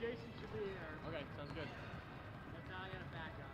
Jason should be here. Okay, sounds good. That's how I got a backup.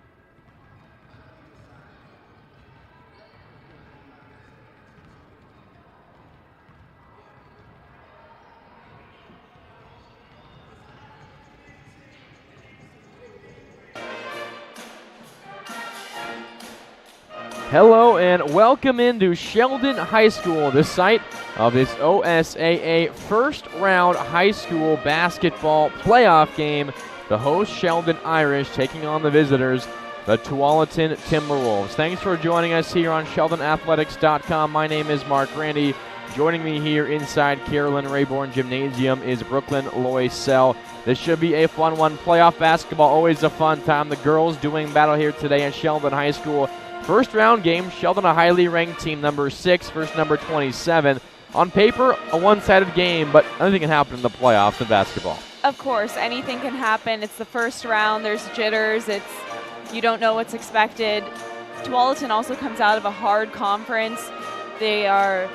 Hello and welcome into Sheldon High School, the site of this OSAA first round high school basketball playoff game. The host, Sheldon Irish, taking on the visitors, the Tualatin Timberwolves. Thanks for joining us here on SheldonAthletics.com. My name is Mark Randy. Joining me here inside Carolyn Rayborn Gymnasium is Brooklyn Loisel. This should be a fun one. Playoff basketball, always a fun time. The girls doing battle here today at Sheldon High School. First round game, Sheldon a highly ranked team, number 6 versus number 27. On paper, a one-sided game, but anything can happen in the playoffs in basketball. Of course, anything can happen. It's the first round. There's jitters. You don't know what's expected. Tualatin also comes out of a hard conference. They are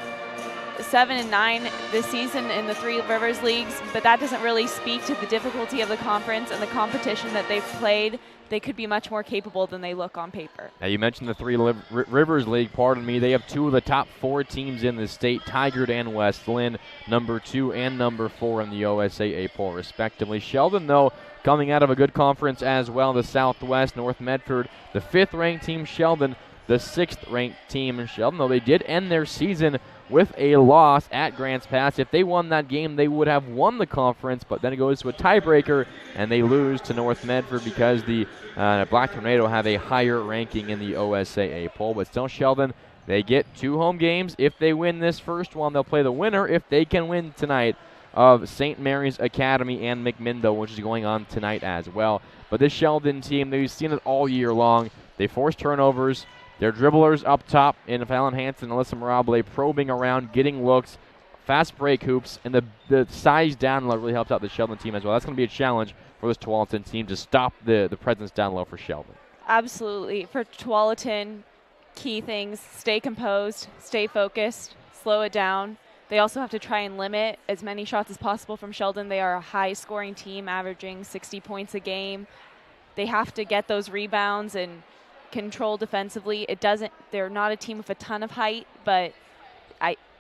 7-9 this season in the Three Rivers Leagues, but that doesn't really speak to the difficulty of the conference and the competition that they've played. They could be much more capable than they look on paper. Now you mentioned the Three Rivers League, pardon me. They have 2 of the top 4 teams in the state, Tigard and West Lynn, number 2 and number 4 in the OSAA poll, respectively. Sheldon, though, coming out of a good conference as well, the Southwest, North Medford, the 5th-ranked team, Sheldon, the 6th-ranked team. And Sheldon, though, they did end their season with a loss at Grants Pass. If they won that game, they would have won the conference, but then it goes to a tiebreaker, and they lose to North Medford because the Black Tornado have a higher ranking in the OSAA poll. But still, Sheldon, they get 2 home games. If they win this first one, they'll play the winner if they can win tonight of St. Mary's Academy and McMinnville, which is going on tonight as well. But this Sheldon team, they've seen it all year long. They force turnovers. Their dribblers up top in Fallon Hansen and Alyssa Mirable probing around, getting looks, fast break hoops, and the size down low really helps out the Sheldon team as well. That's going to be a challenge for this Tualatin team to stop the presence down low for Sheldon. Absolutely. For Tualatin, key things, stay composed, stay focused, slow it down. They also have to try and limit as many shots as possible from Sheldon. They are a high-scoring team, averaging 60 points a game. They have to get those rebounds and control defensively. They're not a team with a ton of height, but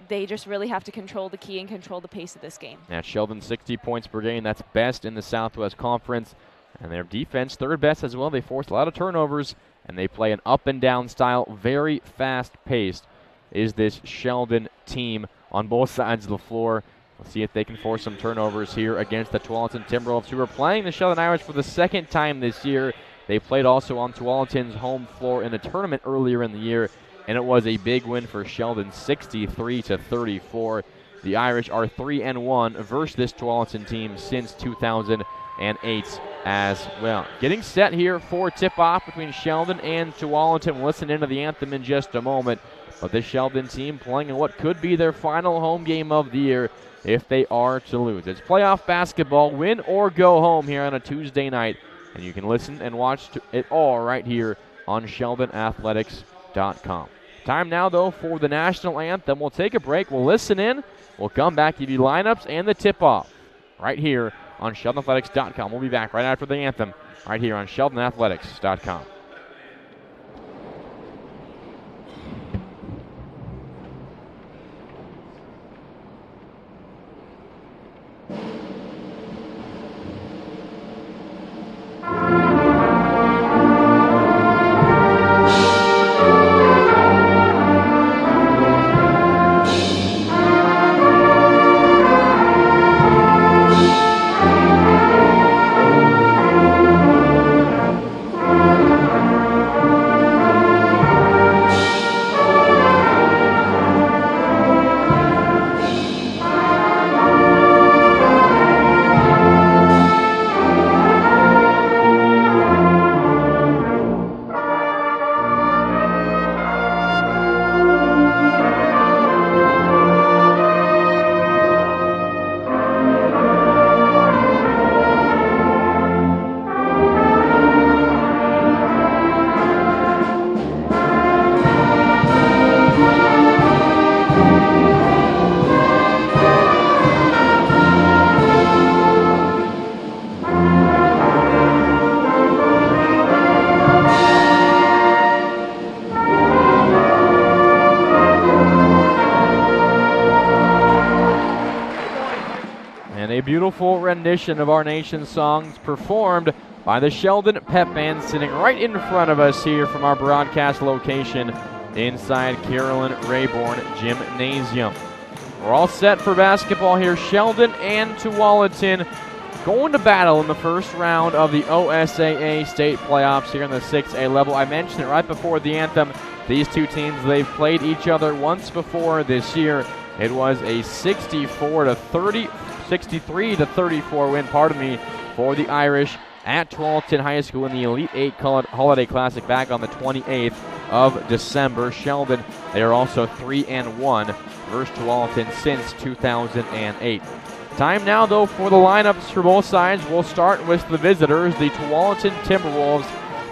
they just really have to control the key and control the pace of this game. Yeah, Sheldon 60 points per game. That's best in the Southwest Conference. And their defense, third best as well. They force a lot of turnovers, and they play an up-and-down style, very fast-paced is this Sheldon team on both sides of the floor. We'll see if they can force some turnovers here against the Tualatin Timberwolves, who are playing the Sheldon Irish for the second time this year. They played also on Tualatin's home floor in a tournament earlier in the year, and it was a big win for Sheldon, 63-34. The Irish are 3-1 versus this Tualatin team since 2008 as well. Getting set here for tip-off between Sheldon and Tualatin. We'll listen into the anthem in just a moment. But this Sheldon team playing in what could be their final home game of the year if they are to lose. It's playoff basketball, win or go home here on a Tuesday night. And you can listen and watch it all right here on SheldonAthletics.com. Time now, though, for the national anthem. We'll take a break. We'll listen in. We'll come back, give you lineups and the tip-off right here on SheldonAthletics.com. We'll be back right after the anthem right here on SheldonAthletics.com. Beautiful rendition of our nation's songs performed by the Sheldon Pep Band, sitting right in front of us here from our broadcast location inside Carolyn Rayborn Gymnasium. We're all set for basketball here. Sheldon and Tualatin going to battle in the first round of the OSAA state playoffs here in the 6A level. I mentioned it right before the anthem. These two teams, they've played each other once before this year. It was a 63-34 win, for the Irish at Tualatin High School in the Elite 8 Holiday Classic back on the 28th of December. Sheldon, they are also 3-1 versus Tualatin since 2008. Time now, though, for the lineups for both sides. We'll start with the visitors, the Tualatin Timberwolves,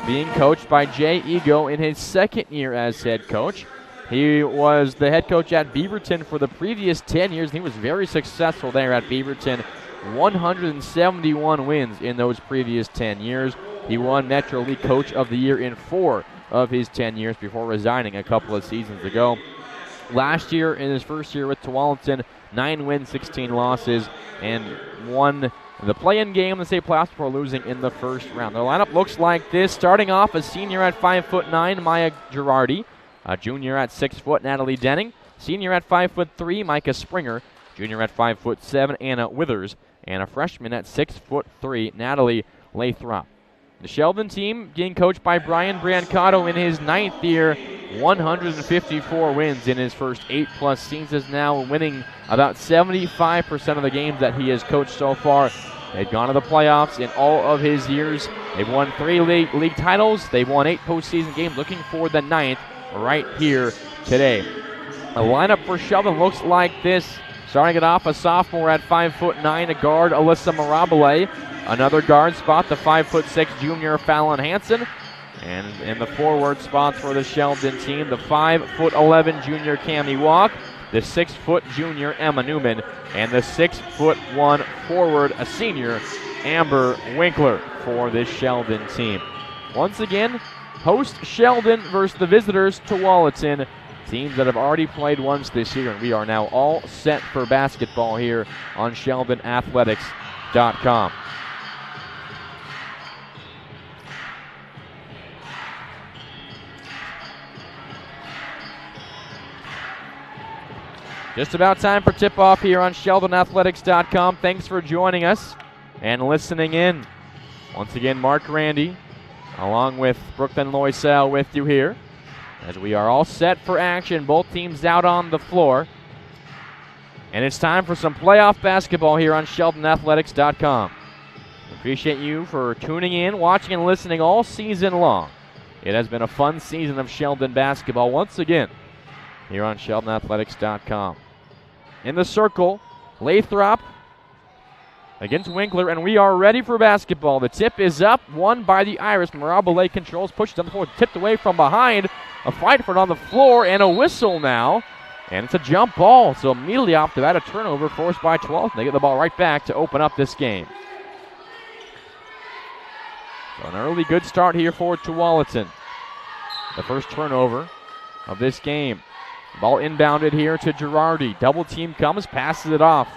being coached by Jay Ego in his second year as head coach. He was the head coach at Beaverton for the previous 10 years, and he was very successful there at Beaverton. 171 wins in those previous 10 years. He won Metro League Coach of the Year in 4 of his 10 years before resigning a couple of seasons ago. Last year, in his first year with Tualatin, 9 wins, 16 losses, and won the play-in game in the state playoffs before losing in the first round. Their lineup looks like this. Starting off, a senior at 5'9", Maya Girardi. A junior at 6 foot, Natalie Denning. Senior at 5'3", Micah Springer. Junior at 5'7", Anna Withers. And a freshman at 6'3", Natalie Lathrop. The Sheldon team being coached by Brian Brancato in his 9th year. 154 wins in his first 8+ seasons now, winning about 75% of the games that he has coached so far. They've gone to the playoffs in all of his years. They've won 3 league titles. They've won 8 postseason games, looking for the 9th right here today. The lineup for Sheldon looks like this. Starting it off, a sophomore at 5'9", a guard, Alyssa Mirabile. Another guard spot, the 5'6" junior, Fallon Hansen. And in the forward spots for the Sheldon team, the 5'11" junior, Cammie Walk. the 6-foot junior Emma Newman, and the 6'1" forward, a senior, Amber Winkler, for this Sheldon team. Once again, host Sheldon versus the visitors Tualatin, teams that have already played once this year, and we are now all set for basketball here on SheldonAthletics.com. Just about time for tip-off here on SheldonAthletics.com. Thanks for joining us and listening in. Once again, Mark Randy, along with Brooklyn Loisel with you here, as we are all set for action. Both teams out on the floor. And it's time for some playoff basketball here on SheldonAthletics.com. Appreciate you for tuning in, watching, and listening all season long. It has been a fun season of Sheldon basketball once again here on SheldonAthletics.com. In the circle, Lathrop against Winkler, and we are ready for basketball. The tip is up, won by the Irish. Mirabile controls, pushes on the floor, tipped away from behind. A fight for it on the floor, and a whistle now. And it's a jump ball, so immediately after that, a turnover forced by 12. They get the ball right back to open up this game. So an early good start here for Tualatin. The first turnover of this game. Ball inbounded here to Girardi. Double team comes, passes it off.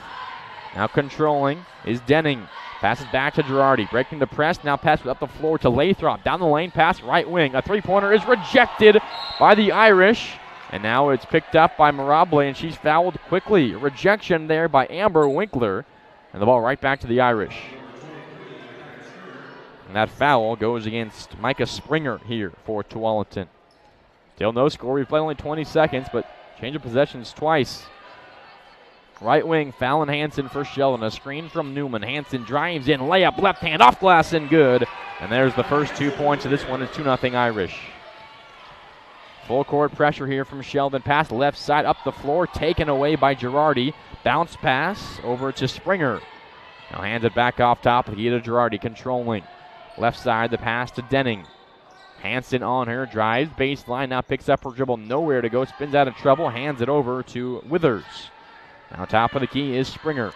Now controlling is Denning. Passes back to Girardi. Breaking the press. Now passes up the floor to Lathrop. Down the lane, pass right wing. A three-pointer is rejected by the Irish. And now it's picked up by Mirabile, and she's fouled quickly. A rejection there by Amber Winkler. And the ball right back to the Irish. And that foul goes against Micah Springer here for Tualatin. Still no score. We've played only 20 seconds, but change of possessions twice. Right wing, Fallon Hansen for Sheldon. A screen from Newman. Hansen drives in, layup, left hand, off glass, and good. And there's the first 2 points of this one. Is 2-0 Irish. Full court pressure here from Sheldon. Pass left side, up the floor, taken away by Girardi. Bounce pass over to Springer. Now hands it back off top. Gita Girardi controlling. Left side, the pass to Denning. Hansen on her, drives, baseline, now picks up her dribble, nowhere to go, spins out of trouble, hands it over to Withers. Now top of the key is Springer.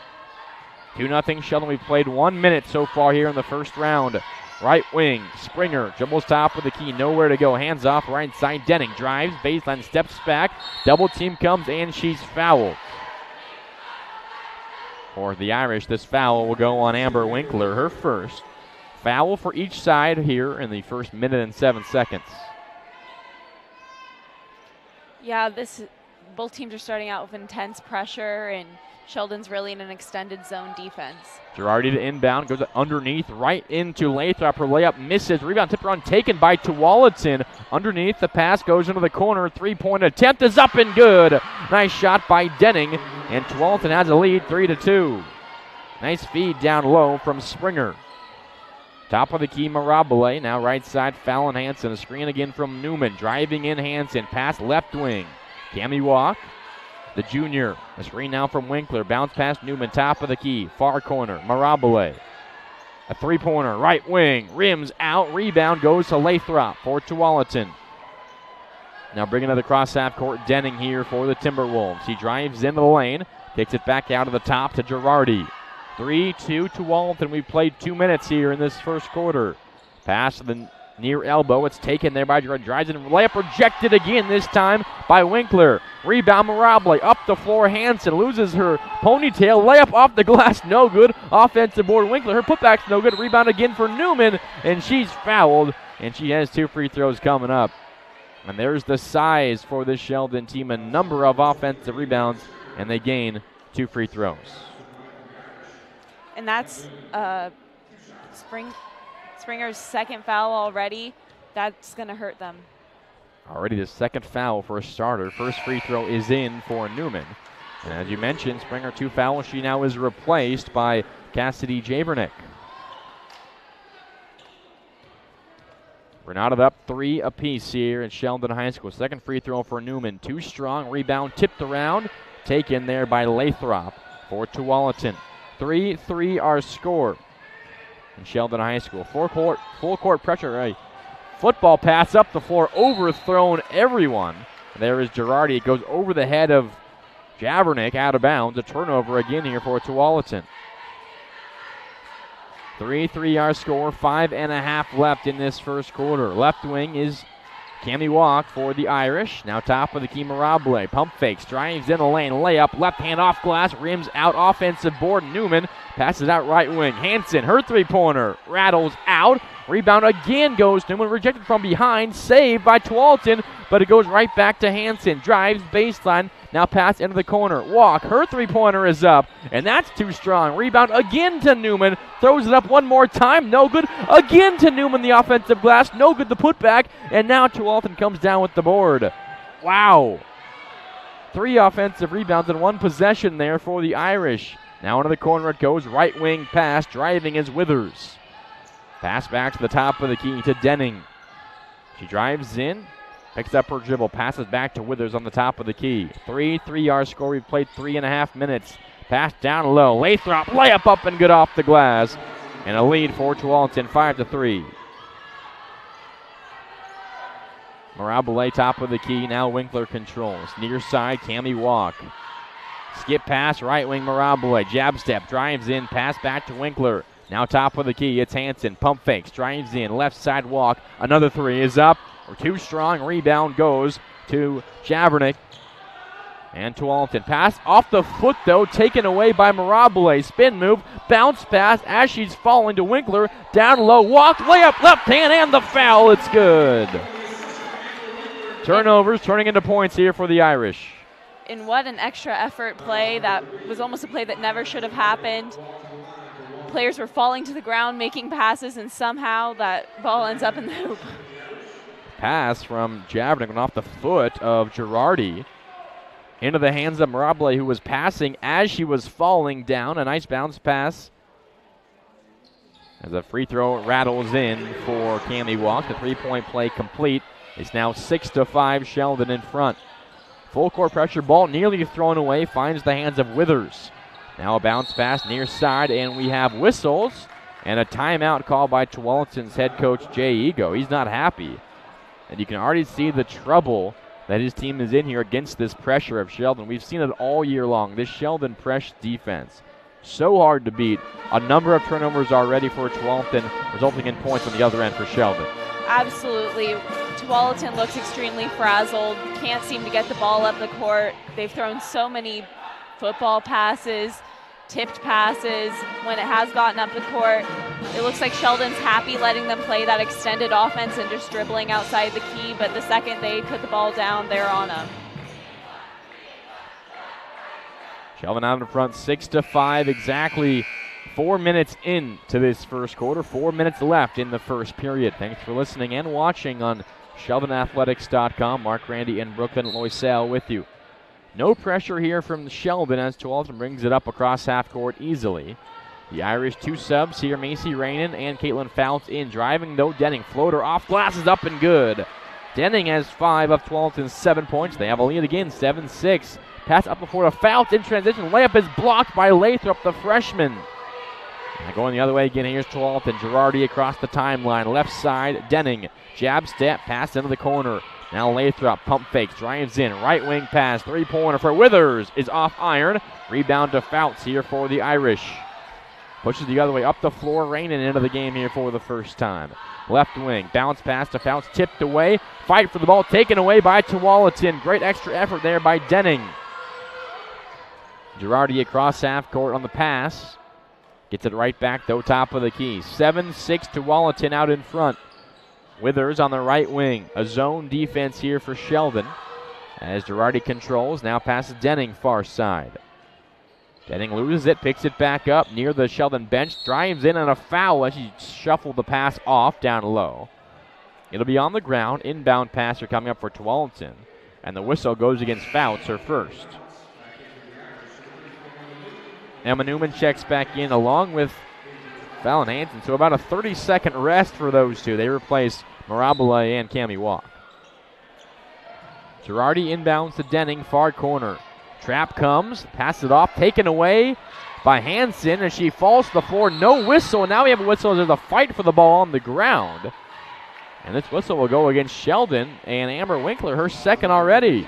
2-0 Sheldon. We've played 1 minute so far here in the first round. Right wing, Springer dribbles top of the key, nowhere to go, hands off right side, Denning drives, baseline, steps back, double team comes, and she's fouled. For the Irish, this foul will go on Amber Winkler, her first. Foul for each side here in the first minute and 7 seconds. Yeah, both teams are starting out with intense pressure, and Sheldon's really in an extended zone defense. Girardi to inbound, goes underneath, right into Lathrop. Her layup misses. Rebound tip run taken by Tualatin. Underneath, the pass goes into the corner. Three-point attempt is up and good. Nice shot by Denning, and Tualatin has a lead, 3-2. Nice feed down low from Springer. Top of the key, Mirabile. Now right side, Fallon Hansen. A screen again from Newman. Driving in Hansen. Pass left wing. Cami Walk, the junior. A screen now from Winkler. Bounce past Newman. Top of the key. Far corner. Mirabile. A three-pointer. Right wing. Rims out. Rebound goes to Lathrop for Tualatin. Now bringing to the cross half court. Denning here for the Timberwolves. He drives into the lane. Takes it back out of the top to Girardi. 3-2 Tualatin. We've played 2 minutes here in this first quarter. Pass to the near elbow. It's taken there by Girardi. Drives it and layup rejected again, this time by Winkler. Rebound Mirabile. Up the floor. Hansen loses her ponytail. Layup off the glass. No good. Offensive board. Winkler. Her putback's no good. Rebound again for Newman. And she's fouled. And she has 2 free throws coming up. And there's the size for this Sheldon team. A number of offensive rebounds. And they gain 2 free throws. And that's Springer's second foul already. That's going to hurt them. Already the second foul for a starter. First free throw is in for Newman. And as you mentioned, Springer 2 fouls. She now is replaced by Cassidy Jabernick. Granada up 3 apiece here at Sheldon High School. Second free throw for Newman. Too strong. Rebound tipped around. Taken there by Lathrop for Tualatin. 3-3 our score in Sheldon High School. Full court pressure. A football pass up the floor, overthrown everyone. There is Girardi. It goes over the head of Javernick out of bounds. A turnover again here for Tualatin. 3-3 score, 5.5 left in this first quarter. Left wing is Cami Walk for the Irish. Now top of the key, Mirable. Pump fakes, drives in the lane, layup, left hand off glass, rims out, offensive board. Newman passes out right wing. Hanson, her three-pointer, rattles out. Rebound again goes to Newman, rejected from behind, saved by Tualatin, but it goes right back to Hanson. Drives baseline, now pass into the corner. Walk, her three-pointer is up, and that's too strong. Rebound again to Newman, throws it up one more time, no good. Again to Newman, the offensive glass, no good the putback, and now Tualatin comes down with the board. Wow. 3 offensive rebounds in 1 possession there for the Irish. Now into the corner it goes, right wing pass, driving is Withers. Pass back to the top of the key to Denning. She drives in, picks up her dribble, passes back to Withers on the top of the key. 3-3 score. We've played 3.5 minutes. Pass down low. Lathrop, layup up and good off the glass. And a lead for Tualatin, 5-3. Mirable top of the key. Now Winkler controls. Near side, Cami Walk. Skip pass, right wing Mirable. Jab step, drives in, pass back to Winkler. Now top of the key, it's Hanson. Pump fakes, drives in, left side walk. Another 3 is up. We're too strong. Rebound goes to Javernick. And Tualatin. Pass off the foot, though, taken away by Mirable. Spin move, bounce pass as she's falling to Winkler. Down low, walk, layup, left hand, and the foul. It's good. Turnovers turning into points here for the Irish. And what an extra effort play. That was almost a play that never should have happened. Players were falling to the ground, making passes, and somehow that ball ends up in the hoop. Pass from Javernick went off the foot of Girardi into the hands of Mirable, who was passing as she was falling down. A nice bounce pass as a free throw rattles in for Cami Walk. The three-point play complete. It's now 6-5, Sheldon in front. Full court pressure ball nearly thrown away, finds the hands of Withers. Now a bounce pass near side, and we have whistles and a timeout called by Tualatin's head coach, Jay Ego. He's not happy. And you can already see the trouble that his team is in here against this pressure of Sheldon. We've seen it all year long, this Sheldon press defense. So hard to beat. A number of turnovers already for Tualatin, resulting in points on the other end for Sheldon. Absolutely. Tualatin looks extremely frazzled, can't seem to get the ball up the court. They've thrown so many football passes, tipped passes when it has gotten up the court. It looks like Sheldon's happy letting them play that extended offense and just dribbling outside the key, but the second they put the ball down, they're on them. Sheldon out in front, 6-5, exactly 4 minutes into this first quarter. 4 minutes left in the first period. Thanks for listening and watching on SheldonAthletics.com. Mark Randy and Brooklyn Loisel with you. No pressure here from Sheldon as Tualatin brings it up across half court easily. The Irish 2 subs here, Macy Rainin and Caitlin Fouts in. Driving though, Denning. Floater off glass is up and good. Denning has 5 of Tualatin's 7 points. They have a lead again, 7-6. Pass up before to Fouts in transition. Layup is blocked by Lathrop, the freshman. Now going the other way again, here's Tualatin. Girardi across the timeline. Left side, Denning. Jab step, pass into the corner. Now Lathrop, pump fakes, drives in, right wing pass, three-pointer for Withers is off iron. Rebound to Fouts here for the Irish. Pushes the other way up the floor, Rainin into the game here for the first time. Left wing, bounce pass to Fouts, tipped away. Fight for the ball, taken away by Tualatin. Great extra effort there by Denning. Girardi across half court on the pass. Gets it right back though, top of the key. 7-6 Tualatin out in front. Withers on the right wing. A zone defense here for Sheldon. As Girardi controls, now passes Denning far side. Denning loses it, picks it back up near the Sheldon bench. Drives in on a foul as she shuffled the pass off down low. It'll be on the ground. Inbound passer coming up for Tualatin. And the whistle goes against Fouts, her first. Emma Newman checks back in along with Fallon Hanson. So about a 30-second rest for those two. They replace Mirable and Cami Walk. Girardi inbounds to Denning, far corner. Trap comes, passes it off, taken away by Hanson, and she falls to the floor. No whistle, and now we have a whistle as there's a fight for the ball on the ground. And this whistle will go against Sheldon, and Amber Winkler, her second already.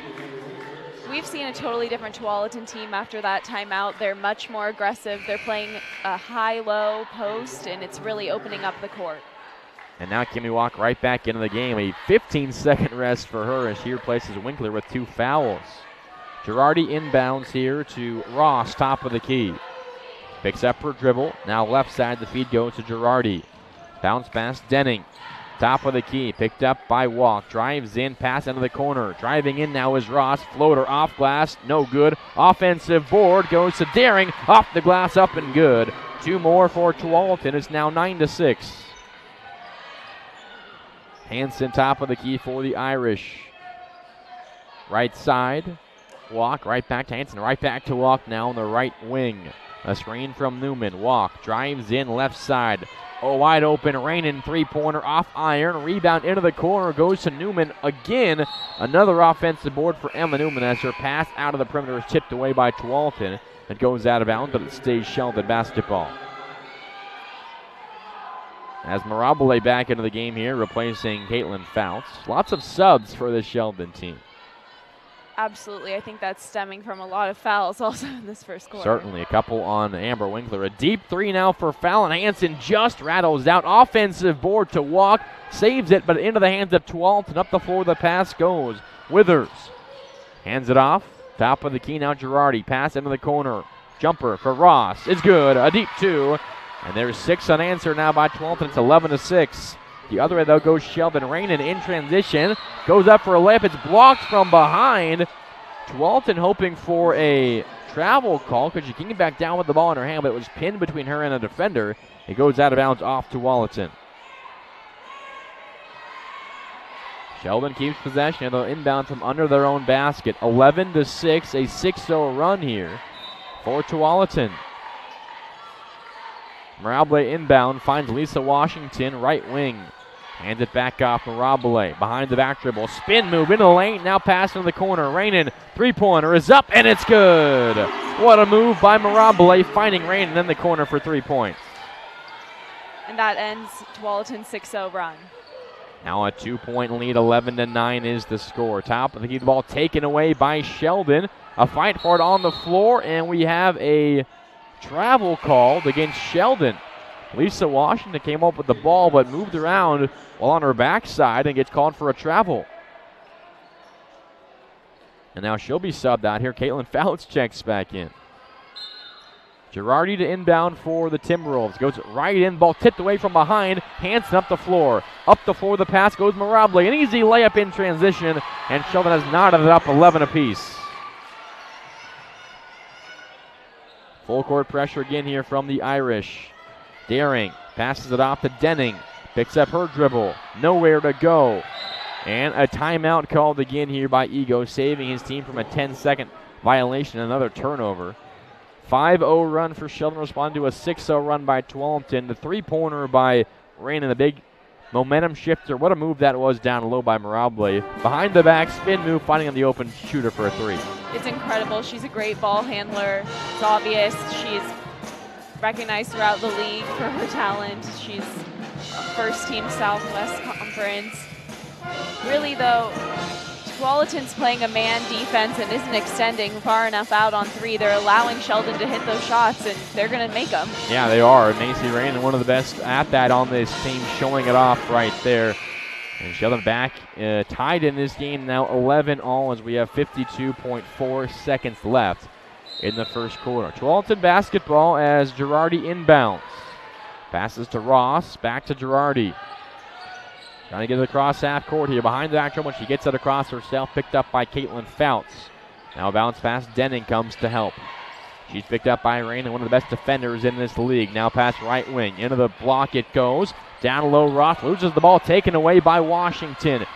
we've seen a totally different Tualatin team after that timeout. They're much more aggressive. They're playing a high-low post, and it's really opening up the court. And now Kimmy Walk right back into the game. A 15-second rest for her as she replaces Winkler with 2 fouls. Girardi inbounds here to Ross, top of the key. Picks up her dribble. Now left side, the feed goes to Girardi. Bounce pass, Denning. Top of the key, picked up by Walk. Drives in, pass into the corner. Driving in now is Ross. Floater off glass, no good. Offensive board goes to Daring. Off the glass, up and good. 2 more for Tualatin. It's now 9-6. Hansen top of the key for the Irish. Right side. Walk right back to Hansen. Right back to Walk now on the right wing. A screen from Newman. Walk drives in left side. Oh, wide open. Rainin, 3-pointer off iron. Rebound into the corner. Goes to Newman again. Another offensive board for Emma Newman as her pass out of the perimeter is tipped away by Tualatin. It goes out of bounds, but it stays Sheldon basketball. As Mirabile back into the game here, replacing Caitlin Fouts. Lots of subs for the Sheldon team. Absolutely. I think that's stemming from a lot of fouls also in this first quarter. Certainly. A couple on Amber Winkler. A deep 3 now for Fallon. Hansen just rattles out. Offensive board to Walk. Saves it, but into the hands of Tualatin. Up the floor, the pass goes. Withers hands it off. Top of the key now, Girardi. Pass into the corner. Jumper for Ross. It's good. A deep 2. And there's 6 unanswered now by Tualatin. It's 11-6. The other way, though, goes Sheldon Rainin in transition. Goes up for a layup. It's blocked from behind. Tualatin hoping for a travel call because she came back down with the ball in her hand, but it was pinned between her and a defender. It goes out of bounds off Tualatin. Sheldon keeps possession. They'll inbound from under their own basket. 11-6, a 6-0 run here for Tualatin. Mirabile inbound, finds Lisa Washington, right wing. Hands it back off Mirabile. Behind the back dribble. Spin move into the lane. Now pass in the corner. Rainin, 3-pointer is up, and it's good. What a move by Mirabile, finding Rainin in the corner for 3 points. And that ends Tualatin's 6-0 run. Now a 2-point lead, 11-9 is the score. Top of the key, the ball taken away by Sheldon. A fight for it on the floor, and we have a travel called against Sheldon. Lisa Washington came up with the ball but moved around while on her backside and gets called for a travel. And now she'll be subbed out here. Caitlin Fouts checks back in. Girardi to inbound for the Timberwolves. Goes right in, ball tipped away from behind. Hansen up the floor. Up the floor, the pass goes Mirabile. An easy layup in transition, and Sheldon has knotted it up 11 apiece. Full court pressure again here from the Irish. Daring passes it off to Denning. Picks up her dribble. Nowhere to go. And a timeout called again here by Ego, saving his team from a 10-second violation. Another turnover. 5-0 run for Sheldon, responding to a 6-0 run by Tualatin. The 3-pointer by Rainin, the big momentum shifter. What a move that was down low by Mirabile. Behind the back, spin move, finding on the open shooter for a 3. It's incredible. She's a great ball handler. It's obvious. She's recognized throughout the league for her talent. She's first team Southwest Conference. Really, though, Tualatin's playing a man defense and isn't extending far enough out on 3. They're allowing Sheldon to hit those shots, and they're going to make them. Yeah, they are. Macy Rainin, one of the best at that on this team, showing it off right there. And Sheldon back tied in this game now 11-all as we have 52.4 seconds left in the first quarter. Tualatin basketball as Girardi inbounds. Passes to Ross, back to Girardi. Trying to get it across half court here. Behind the back when she gets it across herself, picked up by Caitlin Fouts. Now a bounce pass, Denning comes to help. She's picked up by Rainin, one of the best defenders in this league. Now pass right wing. Into the block it goes. Down low, Ross loses the ball, taken away by Washington.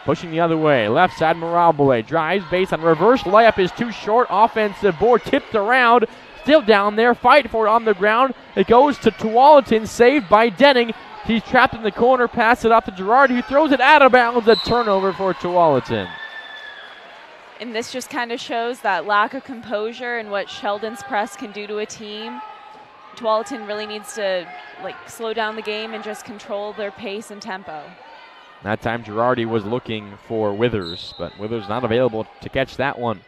Pushing the other way. Left side, Mirabile. Drives base on reverse layup is too short. Offensive board tipped around. Still down there. Fight for it on the ground. It goes to Tualatin. Saved by Denning. He's trapped in the corner. Pass it off to Girardi, who throws it out of bounds. A turnover for Tualatin. And this just kind of shows that lack of composure and what Sheldon's press can do to a team. Tualatin really needs to slow down the game and just control their pace and tempo. That time Girardi was looking for Withers, but Withers not available to catch that one.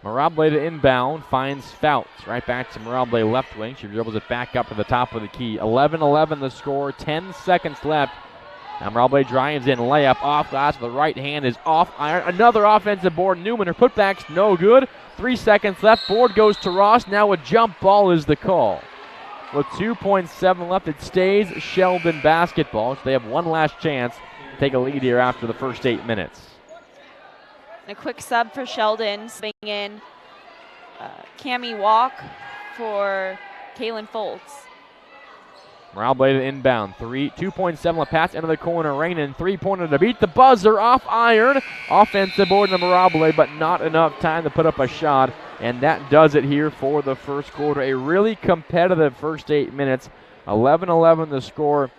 Mirable to inbound, finds Fouts. Right back to Mirable left wing. She dribbles it back up to the top of the key. 11-11 the score, 10 seconds left. Now Mirable drives in, layup off glass with the right hand is off iron. Another offensive board. Newman, her putback's no good. 3 seconds left. Board goes to Ross. Now a jump ball is the call. With 2.7 left, it stays Sheldon basketball. So they have one last chance to take a lead here after the first 8 minutes. A quick sub for Sheldon, swing in Cammie Walk for Kaylin Foltz. Mirable to inbound. 2.7 left, pass into the corner. Rainin, three-pointer to beat the buzzer, off iron. Offensive board to Mirable, but not enough time to put up a shot. And that does it here for the first quarter. A really competitive first 8 minutes. 11-11 the score.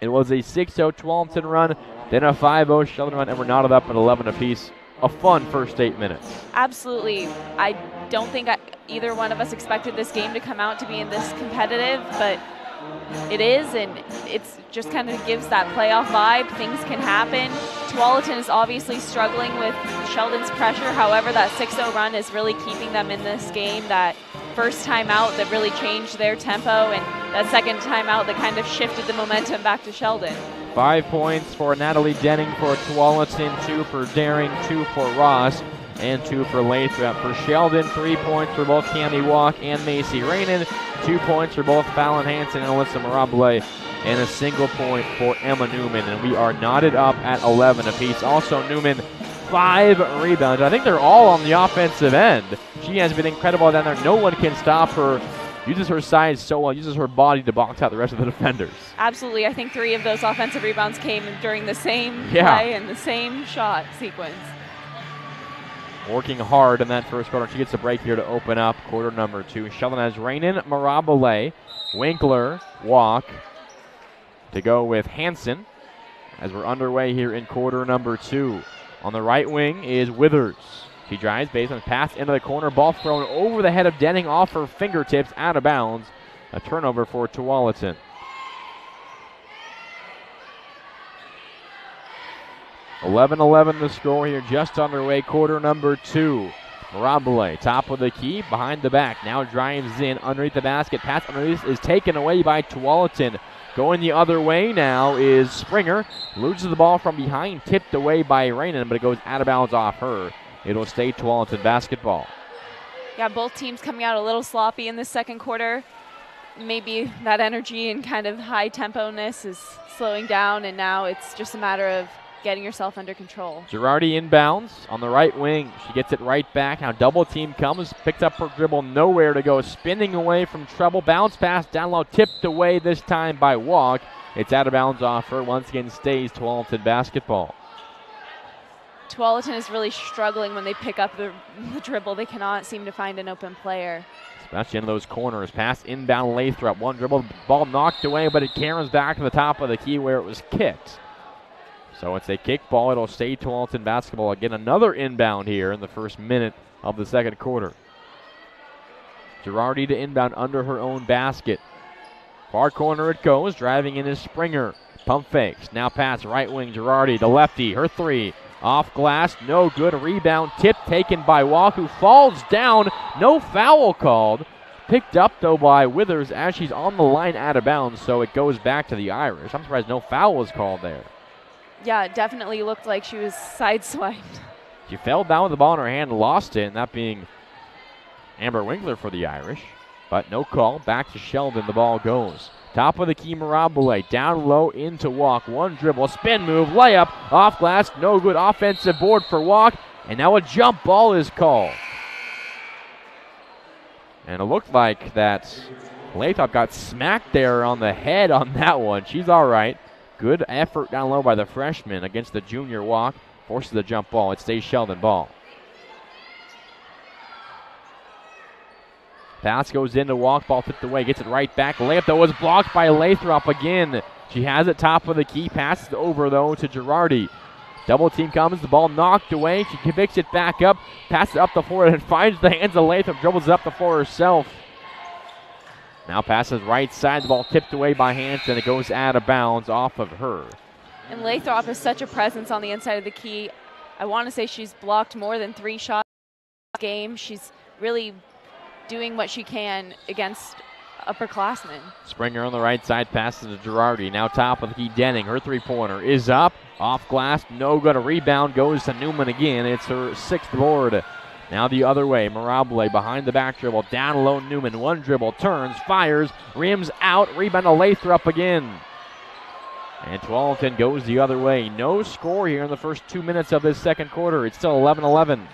It was a 6-0 Tualatin run, then a 5-0 Sheldon run, and we're knotted up at 11 apiece. A fun first 8 minutes. Absolutely. I don't think either one of us expected this game to come out to be this competitive, but it is, and it's just kind of gives that playoff vibe. Things can happen. Tualatin is obviously struggling with Sheldon's pressure. However, that 6-0 run is really keeping them in this game. That first timeout that really changed their tempo, and that second timeout that kind of shifted the momentum back to Sheldon. 5 points for Natalie Denning for Tualatin, 2 for Daring, 2 for Ross, and 2 for Lathrop. For Sheldon, 3 points for both Cammie Walk and Macy Rainin, 2 points for both Fallon Hansen and Alyssa Mirable, and a single point for Emma Newman. And we are knotted up at 11 apiece. Also, Newman, 5 rebounds. I think they're all on the offensive end. She has been incredible down there. No one can stop her. Uses her size so well, uses her body to box out the rest of the defenders. Absolutely. I think 3 of those offensive rebounds came during the same play and the same shot sequence. Working hard in that first quarter. She gets a break here to open up quarter number 2. Sheldon has Rainin, Mirable, Winkler, Walk to go with Hansen as we're underway here in quarter number 2. On the right wing is Withers. She drives, baseline pass into the corner, ball thrown over the head of Denning, off her fingertips, out of bounds. A turnover for Tualatin. (11-11) the score here, just underway, quarter number 2. Mirable, top of the key, behind the back, now drives in, underneath the basket, pass underneath is taken away by Tualatin. Going the other way now is Springer, loses the ball from behind, tipped away by Rainin, but it goes out of bounds off her. It'll stay Tualatin basketball. Yeah, both teams coming out a little sloppy in the second quarter. Maybe that energy and kind of high tempo-ness is slowing down, and now it's just a matter of getting yourself under control. Girardi inbounds on the right wing. She gets it right back. Now double team comes, picks up her dribble, nowhere to go. Spinning away from trouble. Bounce pass down low, tipped away this time by Walk. It's out of bounds off her. Once again stays Tualatin basketball. Tualatin is really struggling when they pick up the dribble. They cannot seem to find an open player. Especially in those corners. Pass inbound Lathrop. One dribble, ball knocked away, but it caroms back to the top of the key where it was kicked. So it's a kick ball. It'll stay Tualatin basketball. Again, another inbound here in the first minute of the second quarter. Girardi to inbound under her own basket. Far corner it goes. Driving in is Springer. Pump fakes. Now pass right wing. Girardi, the lefty. Her 3. Off glass. No good. Rebound. Tip taken by Walk, who falls down. No foul called. Picked up, though, by Withers as she's on the line out of bounds, so it goes back to the Irish. I'm surprised no foul was called there. Yeah, it definitely looked like she was sideswiped. She fell down with the ball in her hand, lost it, and that being Amber Winkler for the Irish. But no call. Back to Sheldon. The ball goes. Top of the key, Mirable. Down low into Walk. One dribble, spin move, layup, off glass, no good. Offensive board for Walk, and now a jump ball is called. And it looked like that Lathrop got smacked there on the head on that one. She's all right. Good effort down low by the freshman against the junior Walk. Forces the jump ball. It stays Sheldon ball. Pass goes into Walk. Ball tipped away. Gets it right back. Layup, though, was blocked by Lathrop again. She has it top of the key. Passes over, though, to Girardi. Double team comes. The ball knocked away. She picks it back up. Passes up the floor and finds the hands of Lathrop. Dribbles it up the floor herself. Now passes right side. The ball tipped away by Hansen. It goes out of bounds off of her. And Lathrop is such a presence on the inside of the key. I want to say she's blocked more than 3 shots. game. She's really doing what she can against upperclassmen. Springer on the right side, passes to Girardi. Now top of the key, Denning. Her three-pointer is up, off glass, no good. A rebound goes to Newman again. It's her 6th board. Now the other way, Mirable behind the back dribble, down low Newman, one dribble, turns, fires, rims out, rebound to Lathrop again. And Tualatin goes the other way. No score here in the first 2 minutes of this second quarter. It's still 11-11.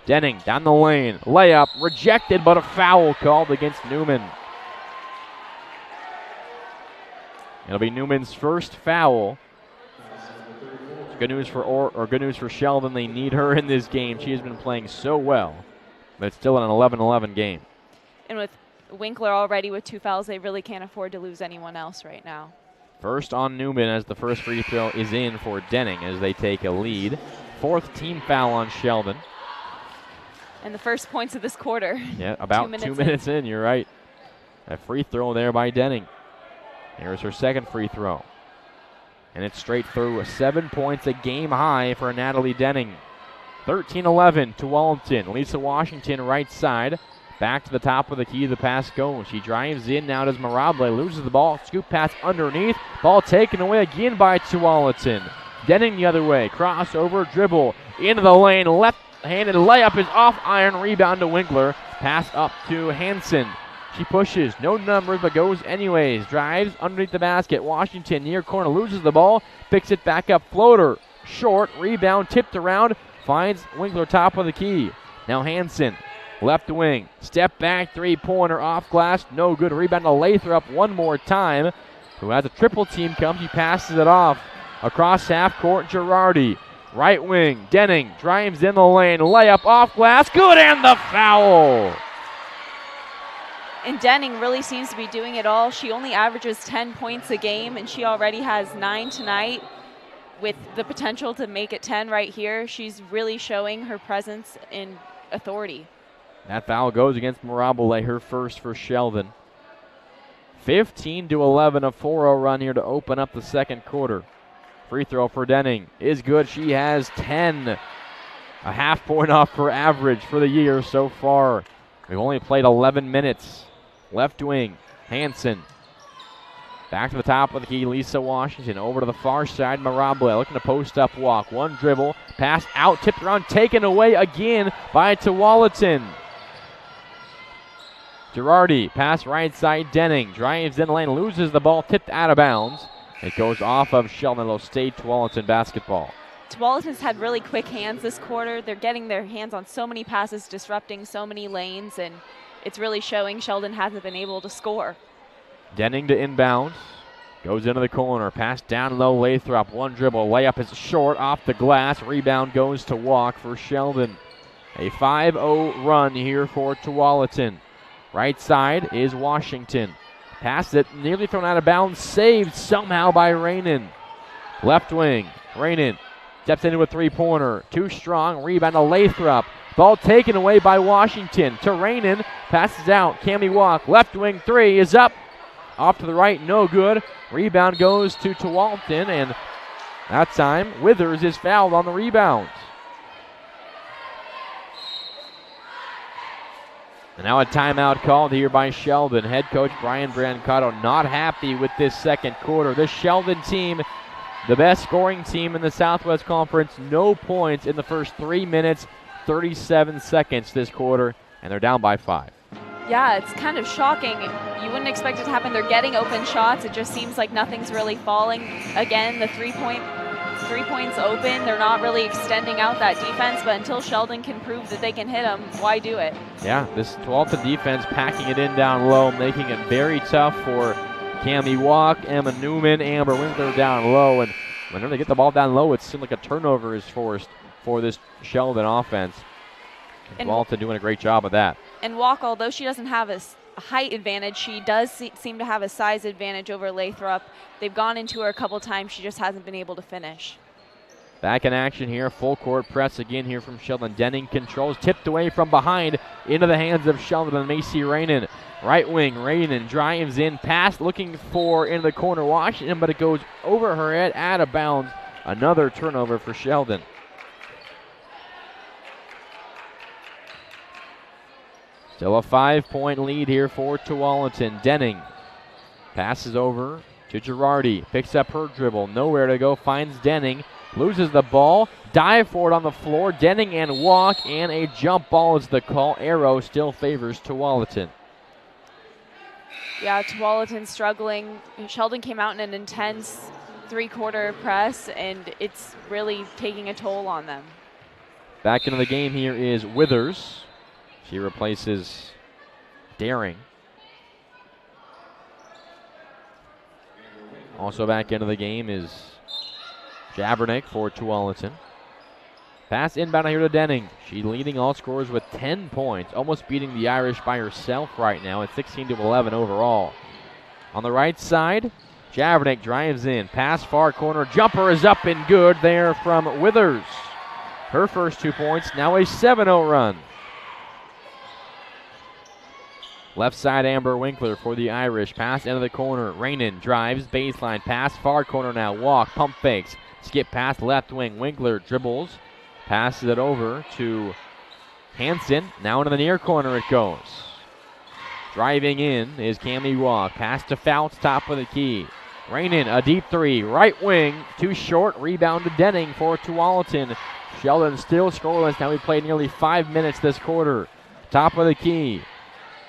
Denning down the lane, layup, rejected, but a foul called against Newman. It'll be Newman's first foul. It's good news for Sheldon. They need her in this game. She has been playing so well, but it's still an 11-11 game. And with Winkler already with 2 fouls, they really can't afford to lose anyone else right now. First on Newman as the first free throw is in for Denning as they take a lead. 4th team foul on Sheldon. And the first points of this quarter. Yeah, about 2 minutes in, you're right. A free throw there by Denning. Here's her second free throw. And it's straight through. 7 points, a game high for Natalie Denning. 13-11 to Tualatin. Lisa Washington right side. Back to the top of the key, the pass goes. She drives in, now does Mirable, loses the ball, scoop pass underneath. Ball taken away again by Tualatin. Denning the other way, crossover, dribble, into the lane, left-handed layup is off iron, rebound to Winkler. Pass up to Hansen. She pushes, no numbers, but goes anyways. Drives underneath the basket. Washington near corner, loses the ball, picks it back up, floater, short, rebound, tipped around, finds Winkler top of the key. Now Hansen, left wing, step back, three-pointer off glass, no good. Rebound to Lathrop one more time, who has a triple team come. He passes it off across half court. Girardi, right wing, Denning drives in the lane, layup off glass, good, and the foul. And Denning really seems to be doing it all. She only averages 10 points a game, and she already has 9 tonight with the potential to make it 10 right here. She's really showing her presence and authority. That foul goes against Mirable, her first for Sheldon. 15-11, a 4-0 run here to open up the second quarter. Free throw for Denning is good. She has 10. A half point off her average for the year so far. We've only played 11 minutes. Left wing, Hansen. Back to the top of the key, Lisa Washington. Over to the far side, Mirable looking to post up walk. One dribble, pass out, tipped around, taken away again by Tualatin. Girardi, pass right side, Denning. Drives in the lane, loses the ball, tipped out of bounds. It goes off of Sheldon. It'll stay Tualatin basketball. Tualatin's had really quick hands this quarter. They're getting their hands on so many passes, disrupting so many lanes, and it's really showing. Sheldon hasn't been able to score. Denning to inbound. Goes into the corner. Pass down low, Lathrop. One dribble. Layup is short off the glass. Rebound goes to walk for Sheldon. A 5-0 run here for Tualatin. Right side is Washington. Pass it nearly thrown out of bounds. Saved somehow by Rainin. Left wing. Rainin steps into a three-pointer. Too strong. Rebound to Lathrop. Ball taken away by Washington. To Rainin. Passes out. Cami Walk. Left wing three is up. Off to the right. No good. Rebound goes to Tualatin. And that time, Withers is fouled on the rebound. And now a timeout called here by Sheldon. Head coach Brian Brancato not happy with this second quarter. This Sheldon team, the best scoring team in the Southwest Conference, no points in the first 3 minutes, 37 seconds this quarter, and they're down by 5. Yeah, it's kind of shocking. You wouldn't expect it to happen. They're getting open shots. It just seems like nothing's really falling. Again, the three points open. They're not really extending out that defense, but until Sheldon can prove that they can hit them, why do it? Yeah, this Tualatin defense packing it in down low, making it very tough for Cami Walk, Emma Newman, Amber Winkler down low, and whenever they get the ball down low, it seems like a turnover is forced for this Sheldon offense. And Tualatin doing a great job of that. And Walk, although she doesn't have a height advantage, she does seem to have a size advantage over Lathrop. They've gone into her a couple times. She just hasn't been able to finish. Back in action here. Full court press again here from Sheldon. Denning controls, tipped away from behind into the hands of Sheldon and Macy Rainin. Right wing, Rainin drives in, pass looking for into the corner Washington, but it goes over her head, out of bounds. Another turnover for Sheldon. Still a 5-point lead here for Tualatin. Denning passes over to Girardi. Picks up her dribble. Nowhere to go. Finds Denning. Loses the ball. Dive for it on the floor. Denning and walk. And a jump ball is the call. Arrow still favors Tualatin. Yeah, Tualatin struggling. Sheldon came out in an intense three-quarter press, and it's really taking a toll on them. Back into the game here is Withers. She replaces Daring. Also back into the game is Jabernick for Tualatin. Pass inbound here to Denning. She's leading all scorers with 10 points, almost beating the Irish by herself right now at 16-11 overall. On the right side, Jabernick drives in. Pass far corner. Jumper is up and good there from Withers. Her first 2 points, now a 7-0 run. Left side, Amber Winkler for the Irish. Pass into the corner. Rainin drives, baseline. Pass far corner now. Walk, pump fakes. Skip past left wing. Winkler dribbles. Passes it over to Hansen. Now into the near corner it goes. Driving in is Cami Walk. Pass to Fouts, top of the key. Rainin, a deep three. Right wing, too short. Rebound to Denning for Tualatin. Sheldon still scoreless. Now we played nearly 5 minutes this quarter. Top of the key.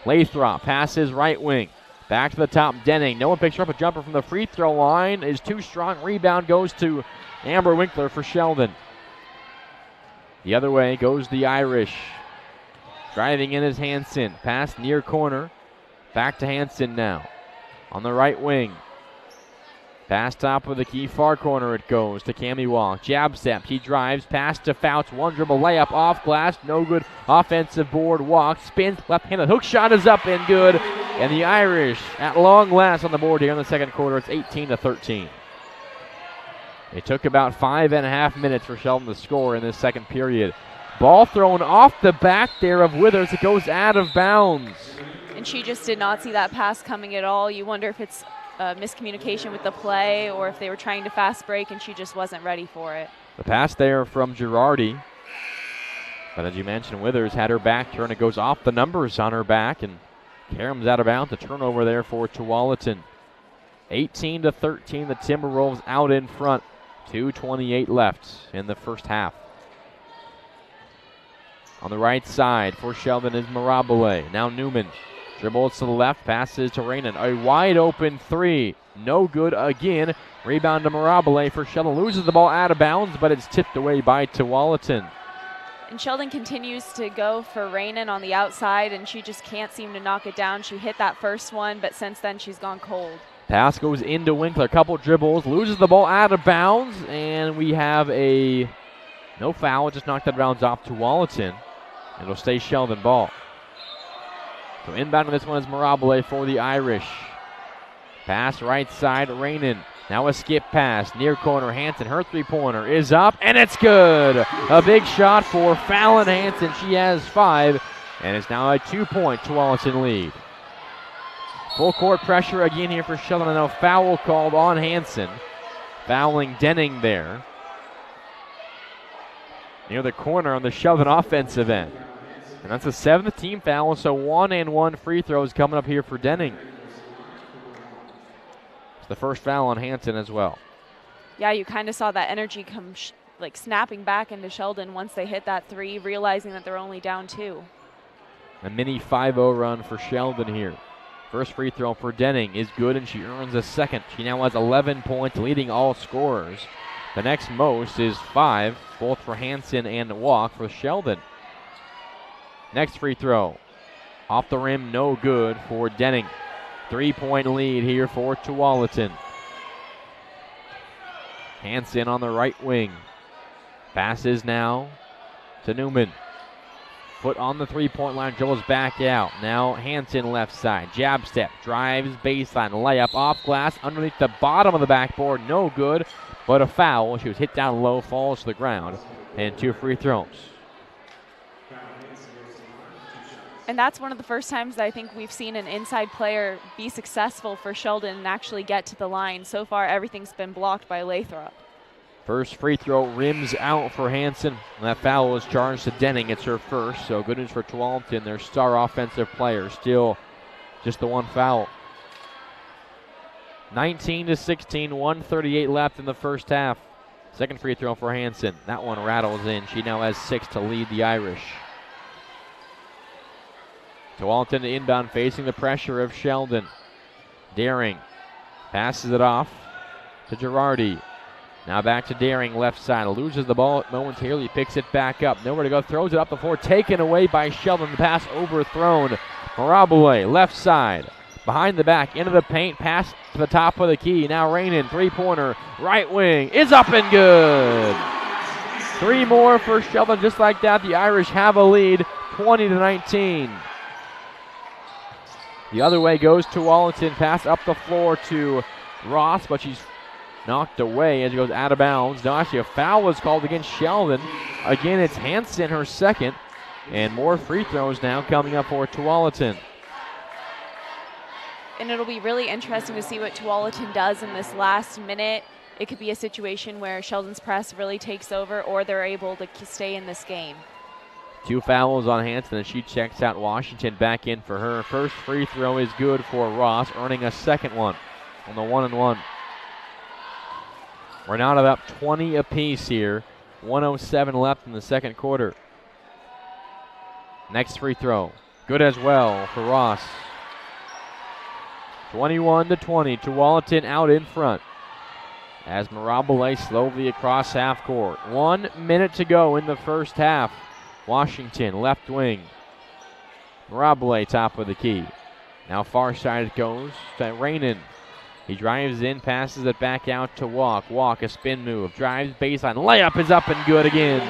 Lathrop passes right wing. Back to the top, Denning. No one picks her up. A jumper from the free throw line is too strong. Rebound goes to Amber Winkler for Sheldon. The other way goes the Irish. Driving in is Hansen. Pass near corner. Back to Hansen now. On the right wing. Pass top of the key, far corner it goes to Cami Walk. Jab step, he drives, pass to Fouts, one dribble layup off glass, no good. Offensive board, Walk, spins, left-handed hook shot is up and good. And the Irish at long last on the board here in the second quarter. It's 18-13. It took about 5.5 minutes for Sheldon to score in this second period. Ball thrown off the back there of Withers. It goes out of bounds. And she just did not see that pass coming at all. You wonder if it's miscommunication with the play or if they were trying to fast break and she just wasn't ready for it. The pass there from Girardi. But as you mentioned, Withers had her back turn. It goes off the numbers on her back, and Karam's out of bounds. The turnover there for Tualatin. 18-13, the Timberwolves out in front. 2:28 left in the first half. On the right side for Sheldon is Mirabile. Now Newman dribbles to the left, passes to Rainin. A wide open three. No good again. Rebound to Mirabile for Sheldon. Loses the ball out of bounds, but it's tipped away by Tualatin. And Sheldon continues to go for Rainin on the outside, and she just can't seem to knock it down. She hit that first one, but since then she's gone cold. Pass goes into Winkler. Couple dribbles. Loses the ball out of bounds, and we have a no foul. Just knocked that bounds off Tualatin. It'll stay Sheldon ball. So inbound on this one is Mirabile for the Irish. Pass right side, Rainin. Now a skip pass, near corner, Hansen. Her three-pointer is up, and it's good. A big shot for Fallon Hansen. She has 5, and it's now a 2-point Tualatin lead. Full court pressure again here for Sheldon, and a foul called on Hansen. Fouling Denning there. Near the corner on the Sheldon offensive end. And that's a 7th team foul, so 1-and-1 free throws coming up here for Denning. It's the first foul on Hansen as well. Yeah, you kind of saw that energy come like snapping back into Sheldon once they hit that three, realizing that they're only down 2. A mini 5-0 run for Sheldon here. First free throw for Denning is good, and she earns a second. She now has 11 points, leading all scorers. The next most is 5, both for Hansen and Walk for Sheldon. Next free throw. Off the rim, no good for Denning. 3-point lead here for Tualatin. Hansen on the right wing. Passes now to Newman. Foot on the 3-point line, dribbles back out. Now Hansen left side. Jab step, drives baseline, layup off glass, underneath the bottom of the backboard, no good, but a foul. She was hit down low, falls to the ground, and 2 free throws. And that's one of the first times that I think we've seen an inside player be successful for Sheldon and actually get to the line. So far, everything's been blocked by Lathrop. First free throw rims out for Hansen. And that foul was charged to Denning. It's her first, so good news for Tualatin, their star offensive player. Still just the one foul. 19-16, 1:38 left in the first half. Second free throw for Hansen. That one rattles in. She now has 6 to lead the Irish. Tualatin to inbound, facing the pressure of Sheldon. Daring passes it off to Girardi. Now back to Daring, left side. Loses the ball momentarily, picks it back up. Nowhere to go, throws it up the floor. Taken away by Sheldon. The pass overthrown. Mirabile, left side. Behind the back, into the paint, pass to the top of the key. Now Rainin, three-pointer, right wing, is up and good. 3 more for Sheldon, just like that. The Irish have a lead, 20-19. The other way goes to Tualatin, pass up the floor to Ross, but she's knocked away as it goes out of bounds. Now actually a foul was called against Sheldon. Again, it's Hansen, her second, and more free throws now coming up for Tualatin. And it'll be really interesting to see what Tualatin does in this last minute. It could be a situation where Sheldon's press really takes over, or they're able to stay in this game. 2 fouls on Hansen, and she checks out Washington back in for her. First free throw is good for Ross, earning a second one on the 1-and-1. We're now at about 20 apiece here. 1:07 left in the second quarter. Next free throw, good as well for Ross. 21-20, Tualatin out in front. As Mirabile slowly across half court. 1 minute to go in the first half. Washington, left wing. Mirabile, top of the key. Now far side it goes to Rainin. He drives in, passes it back out to Walk. Walk, a spin move, drives baseline. Layup is up and good again.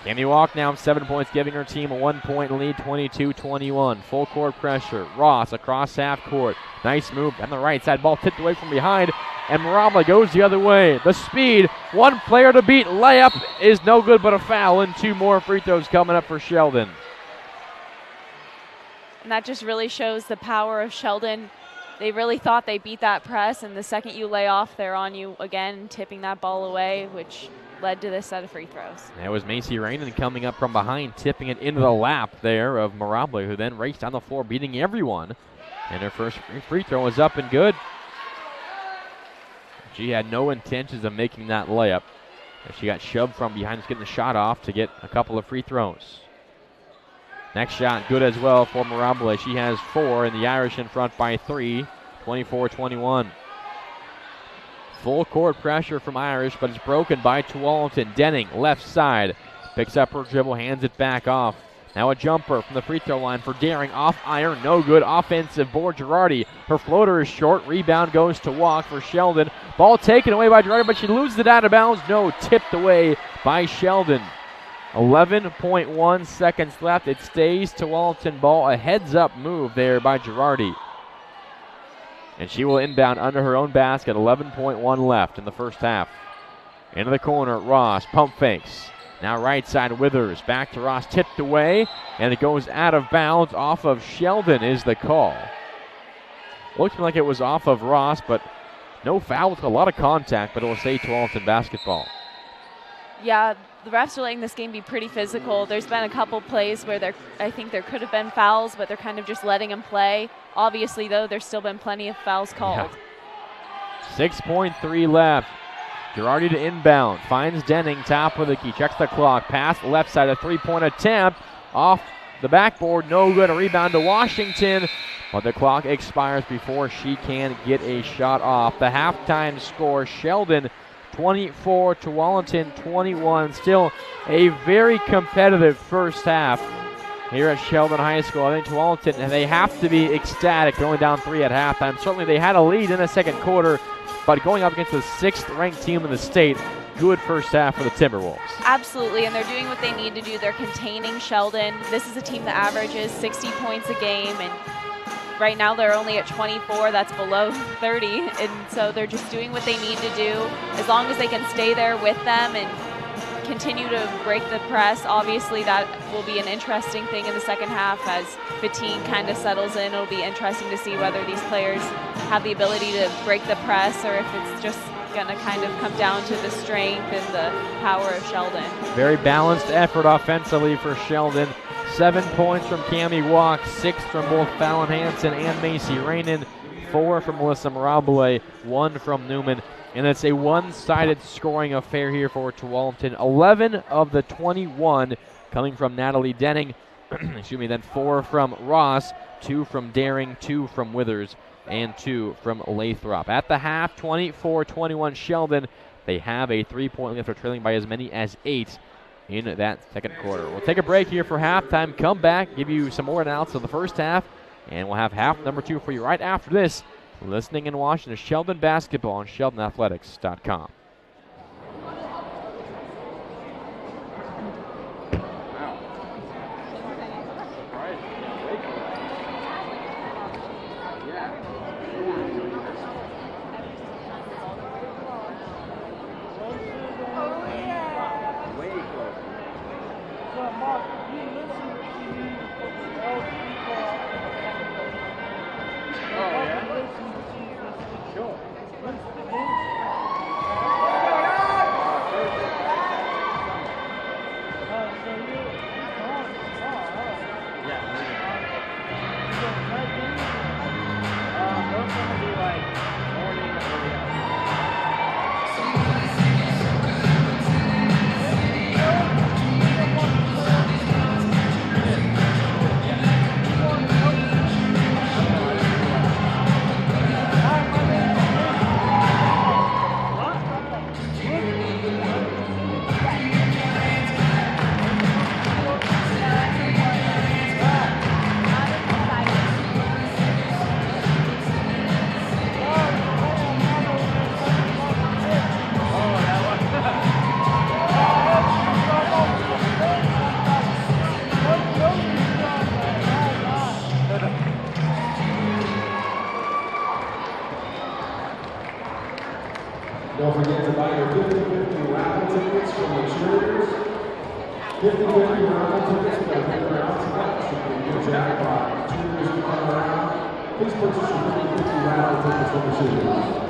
Cammy Walk now 7 points, giving her team a 1-point lead, 22-21. Full court pressure. Ross across half court. Nice move on the right side. Ball tipped away from behind, and Mirabile goes the other way. The speed, one player to beat. Layup is no good, but a foul, and 2 more free throws coming up for Sheldon. And that just really shows the power of Sheldon. They really thought they beat that press, and the second you lay off, they're on you again, tipping that ball away, which led to this set of free throws. That was Macy Rainin coming up from behind, tipping it into the lap there of Mirabile, who then raced down the floor, beating everyone. And her first free throw was up and good. She had no intentions of making that layup. She got shoved from behind, getting the shot off to get a couple of free throws. Next shot, good as well for Mirabile. She has 4, and the Irish in front by 3, 24-21. Full court pressure from Irish, but it's broken by Tualatin. Denning, left side, picks up her dribble, hands it back off. Now a jumper from the free throw line for Daring, off iron, no good. Offensive board, Girardi. Her floater is short, rebound goes to Walk for Sheldon. Ball taken away by Girardi, but she loses it out of bounds. No, tipped away by Sheldon. 11.1 seconds left. It stays Tualatin ball. A heads-up move there by Girardi. And she will inbound under her own basket. 11.1 left in the first half. Into the corner, Ross, pump fakes. Now right side, Withers, back to Ross, tipped away, and it goes out of bounds. Off of Sheldon is the call. Looks like it was off of Ross, but no foul with a lot of contact, but it will say Tualatin basketball. Yeah, the refs are letting this game be pretty physical. There's been a couple plays where I think there could have been fouls, but they're kind of just letting them play. Obviously, though, there's still been plenty of fouls called. Yeah. 6.3 left. Girardi to inbound. Finds Denning, top of the key. Checks the clock. Pass left side. A three-point attempt. Off the backboard. No good. A rebound to Washington. But the clock expires before she can get a shot off. The halftime score, Sheldon 24, Tualatin 21. Still a very competitive first half here at Sheldon High School. I think Tualatin, they have to be ecstatic going down 3 at halftime. Certainly they had a lead in the second quarter, but going up against the 6th-ranked team in the state, good first half for the Timberwolves. Absolutely, and they're doing what they need to do. They're containing Sheldon. This is a team that averages 60 points a game, and right now they're only at 24. That's below 30, and so they're just doing what they need to do. As long as they can stay there with them and continue to break the press, obviously that will be an interesting thing in the second half as fatigue kind of settles in. It'll be interesting to see whether these players have the ability to break the press or if it's just going to kind of come down to the strength and the power of Sheldon. Very balanced effort offensively for Sheldon. 7 points from Cammie Walk, 6 from both Fallon Hansen and Macy Rainin, 4 from Melissa Mirabile, 1 from Newman. And it's a one-sided scoring affair here for Tualatin. 11 of the 21 coming from Natalie Denning. Excuse me, then 4 from Ross, 2 from Daring, 2 from Withers, and 2 from Lathrop. At the half, 24-21 Sheldon. They have a 3-point lead after trailing by as many as 8 in that second quarter. We'll take a break here for halftime, come back, give you some more analysis of the first half, and we'll have half number 2 for you right after this. Listening and watching to Sheldon Basketball on SheldonAthletics.com. Don't forget to buy your 50-50 raffle tickets from the cheerleaders. 50-50 raffle tickets for the bigger round tonight. You can get a jackpot. Cheerleaders can come around. Please purchase your 50-50 raffle tickets from the cheerleaders.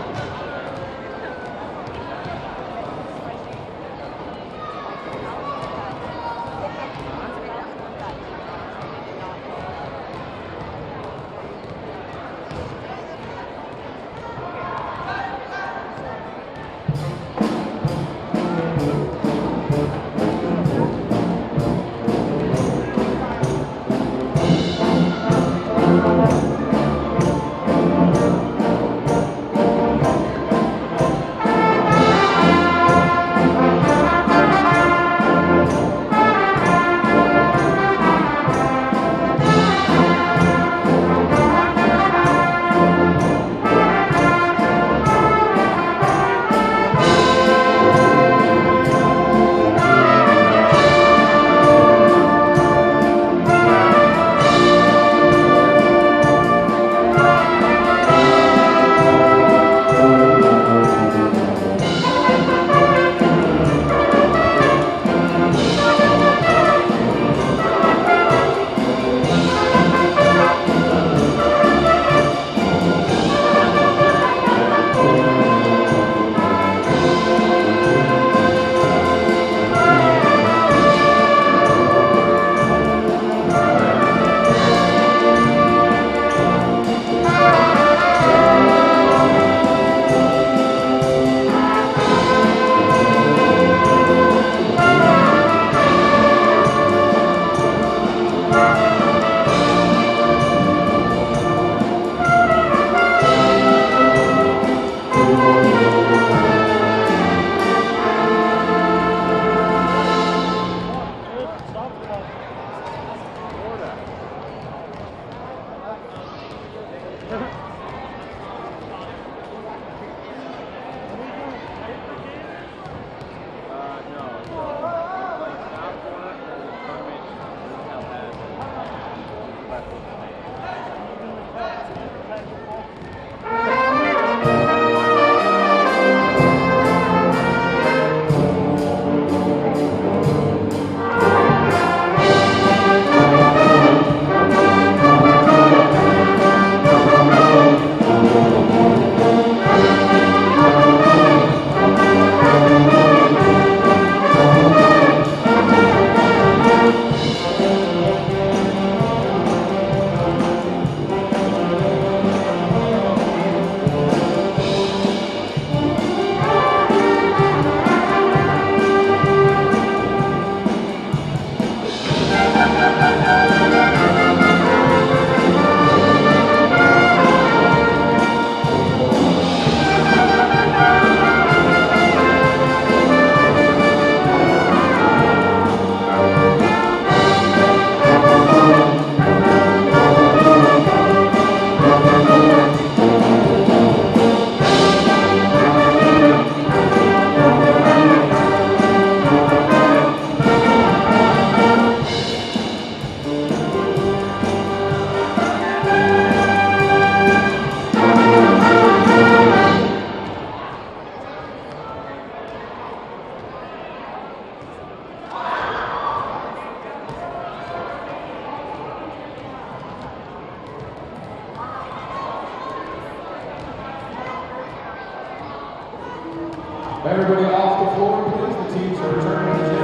Everybody off the floor, please. The teams are returning to gym.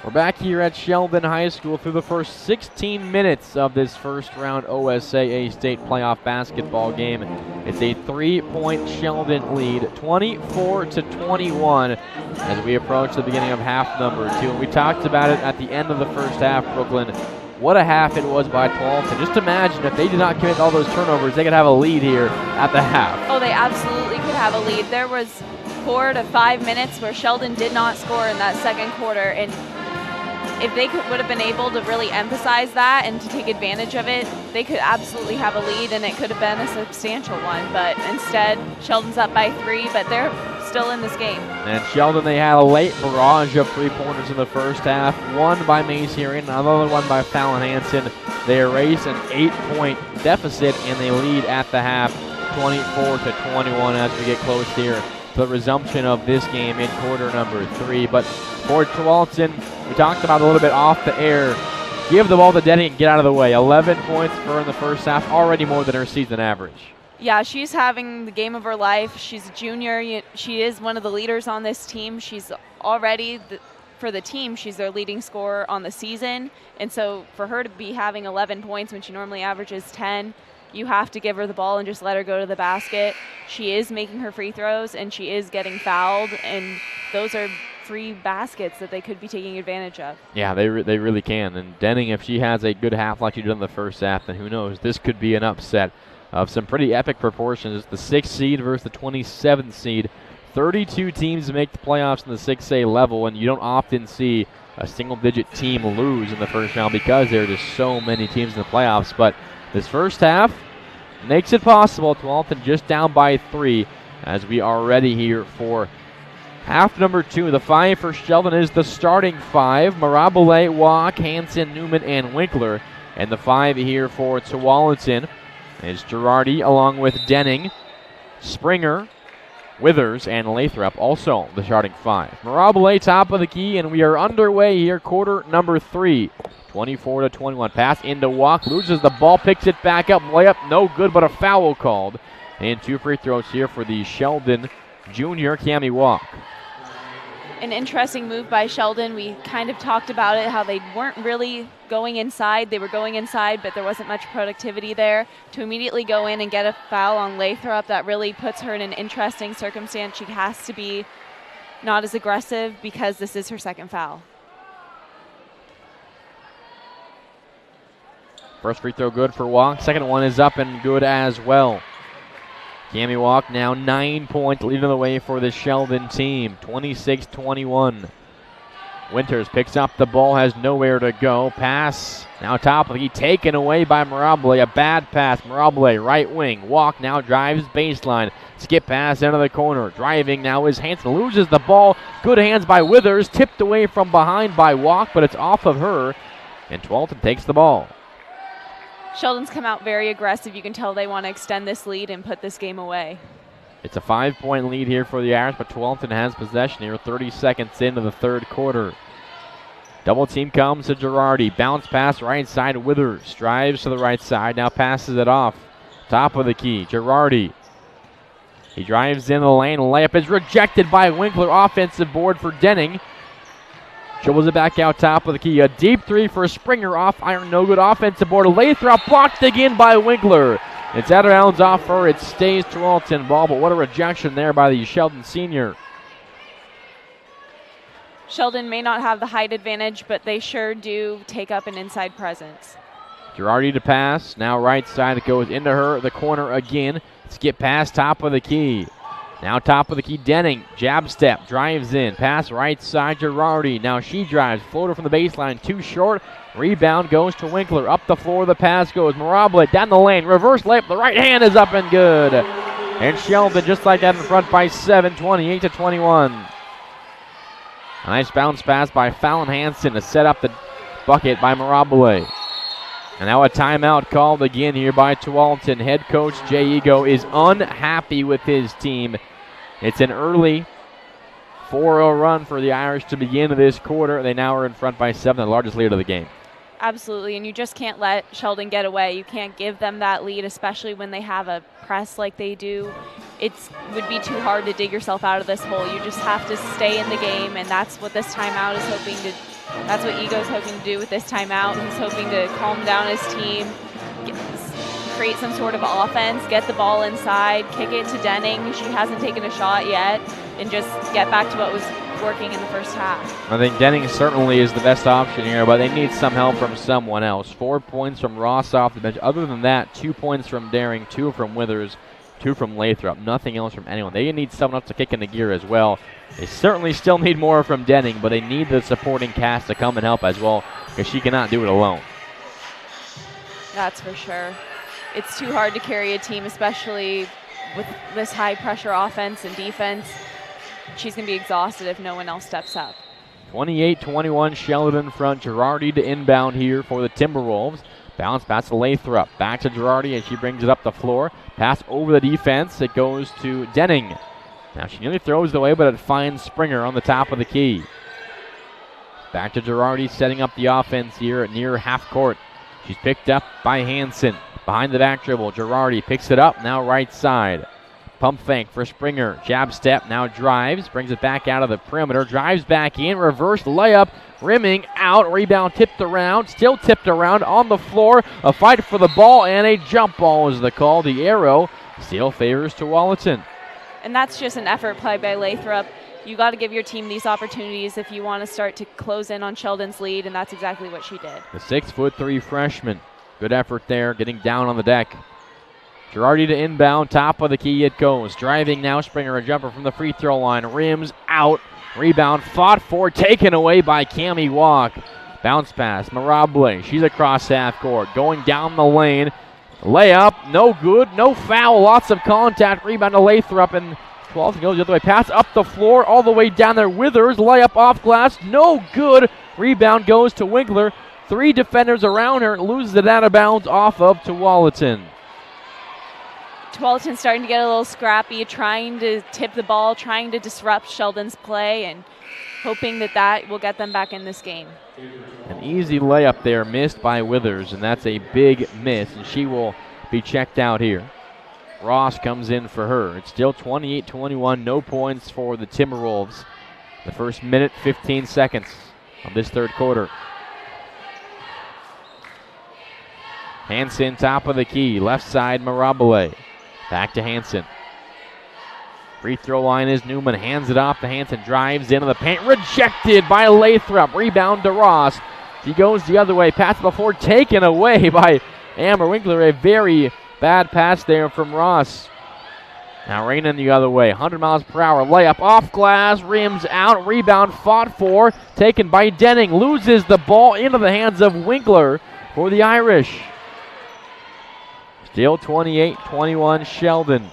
We're back here at Sheldon High School through the first 16 minutes of this first round OSAA state playoff basketball game. It's a 3-point Sheldon lead, 24-21 as we approach the beginning of half number 2. And we talked about it at the end of the first half, Brooklyn. What a half it was by Tualatin. Just imagine if they did not commit all those turnovers, they could have a lead here at the half. Oh, they absolutely could have a lead. There was 4 to 5 minutes where Sheldon did not score in that second quarter, and if they would have been able to really emphasize that and to take advantage of it, they could absolutely have a lead, and it could have been a substantial one. But instead, Sheldon's up by 3, but they're still in this game. And Sheldon, they had a late barrage of 3-pointers in the first half. One by Mace Hearing, another one by Fallon Hansen. They erase an 8-point deficit, and they lead at the half, 24-21 as we get close here to the resumption of this game in quarter number 3. But for Tualatin, we talked about a little bit off the air. Give the ball to Denny and get out of the way. 11 points for her in the first half, already more than her season average. Yeah, she's having the game of her life. She's a junior. She is one of the leaders on this team. She's already, for the team, she's their leading scorer on the season. And so for her to be having 11 points when she normally averages 10, you have to give her the ball and just let her go to the basket. She is making her free throws, and she is getting fouled, and those are free baskets that they could be taking advantage of. Yeah, they really can. And Denning, if she has a good half like she did in the first half, then who knows? This could be an upset of some pretty epic proportions. The 6th seed versus the 27th seed. 32 teams make the playoffs in the 6A level, and you don't often see a single-digit team lose in the first round because there are just so many teams in the playoffs. But this first half makes it possible. Tualatin just down by 3 as we are ready here for half number 2. The 5 for Sheldon is the starting 5. Mirabile, Walk, Hansen, Newman, and Winkler. And the 5 here for Tualatin is Girardi along with Denning, Springer, Withers, and Lathrop, also the starting 5. Mirabile top of the key, and we are underway here, quarter number 3. 24-21. Pass into Walk, loses the ball, picks it back up, layup no good, but a foul called. And 2 free throws here for the Sheldon junior, Cammie Walk. an interesting move by Sheldon. We kind of talked about it, how they weren't really going inside. They were going inside, but there wasn't much productivity there. To immediately go in and get a foul on Lathrop, that really puts her in an interesting circumstance. She has to be not as aggressive because this is her second foul. First free throw good for Walk. Second one is up and good as well. Cami Walk now 9 points, leading the way for the Sheldon team, 26-21. Winters picks up the ball, has nowhere to go. Pass now top of the key, taken away by Mirable. A bad pass. Mirable, right wing. Walk now drives baseline. Skip pass into the corner. Driving now is Hanson. Loses the ball. Good hands by Withers. Tipped away from behind by Walk, but it's off of her. And Tualatin takes the ball. Sheldon's come out very aggressive. You can tell they want to extend this lead and put this game away. It's a 5-point lead here for the Irish, but Tualatin has possession here 30 seconds into the third quarter. Double team comes to Girardi. Bounce pass right side. Withers drives to the right side. Now passes it off. Top of the key. Girardi. He drives in the lane. Layup is rejected by Winkler. Offensive board for Denning. Dribbles it back out top of the key. A deep three for Springer off iron. No good. Offensive board. Lathrop blocked again by Winkler. It's out of bounds off her. It stays Tualatin ball, but what a rejection there by the Sheldon senior. Sheldon may not have the height advantage, but they sure do take up an inside presence. Girardi to pass. Now right side. It goes into her. The corner again. Skip pass top of the key. Now top of the key, Denning. Jab step, drives in. Pass right side, Girardi. Now she drives. Floater from the baseline, too short. Rebound goes to Winkler. Up the floor, the pass goes. Mirable down the lane. Reverse layup. The right hand is up and good. And Sheldon just like that in front by 7, 28-21. A nice bounce pass by Fallon Hansen to set up the bucket by Mirable. And now a timeout called again here by Tualatin. Head coach Jay Ego is unhappy with his team. It's an early 4-0 run for the Irish to begin this quarter. They now are in front by 7, the largest lead of the game. Absolutely, and you just can't let Sheldon get away. You can't give them that lead, especially when they have a press like they do. It would be too hard to dig yourself out of this hole. You just have to stay in the game, and that's what this timeout is hoping to. That's what Ego's hoping to do with this timeout. He's hoping to calm down his team, create some sort of offense, get the ball inside, kick it to Denning. She hasn't taken a shot yet, and just get back to what was working in the first half. I think Denning certainly is the best option here, but they need some help from someone else. 4 points from Ross off the bench. Other than that, 2 points from Daring, 2 from Withers, 2 from Lathrop. Nothing else from anyone. They need someone else to kick in the gear as well. They certainly still need more from Denning, but they need the supporting cast to come and help as well, because she cannot do it alone. That's for sure. It's too hard to carry a team, especially with this high-pressure offense and defense. She's going to be exhausted if no one else steps up. 28-21, Sheldon in front. Girardi to inbound here for the Timberwolves. Bounce pass to Lathrop. Back to Girardi, and she brings it up the floor. Pass over the defense. It goes to Denning. Now she nearly throws it away, but it finds Springer on the top of the key. Back to Girardi, setting up the offense here at near half court. She's picked up by Hansen. Behind the back dribble, Girardi picks it up, now right side. Pump fake for Springer. Jab step, now drives. Brings it back out of the perimeter. Drives back in. Reverse layup. Rimming out. Rebound tipped around. Still tipped around on the floor. A fight for the ball and a jump ball is the call. The arrow still favors Tualatin. And that's just an effort play by Lathrop. You got to give your team these opportunities if you want to start to close in on Sheldon's lead, and that's exactly what she did. The 6'3" freshman. Good effort there, getting down on the deck. Girardi to inbound, top of the key it goes. Driving now, Springer, a jumper from the free throw line. Rims out, rebound fought for, taken away by Cami Walk. Bounce pass, Mirable, she's across half court, going down the lane. Layup, no good, no foul, lots of contact. Rebound to Lathrop, and 12 goes the other way. Pass up the floor, all the way down there. Withers, layup off glass, no good. Rebound goes to Winkler. 3 defenders around her, loses it out of bounds off of Tualatin. Tualatin starting to get a little scrappy, trying to tip the ball, trying to disrupt Sheldon's play, and hoping that that will get them back in this game. An easy layup there missed by Withers, and that's a big miss, and she will be checked out here. Ross comes in for her. It's still 28-21, no points for the Timberwolves. The first minute, 15 seconds of this third quarter. Hansen, top of the key, left side, Mirabile. Back to Hansen. Free throw line is Newman, hands it off to Hansen, drives into the paint, rejected by Lathrop. Rebound to Ross. He goes the other way, pass before taken away by Amber Winkler. A very bad pass there from Ross. Now Rainin the other way, 100 miles per hour, layup off glass, rims out, rebound fought for, taken by Denning, loses the ball into the hands of Winkler for the Irish. Still 28-21 Sheldon.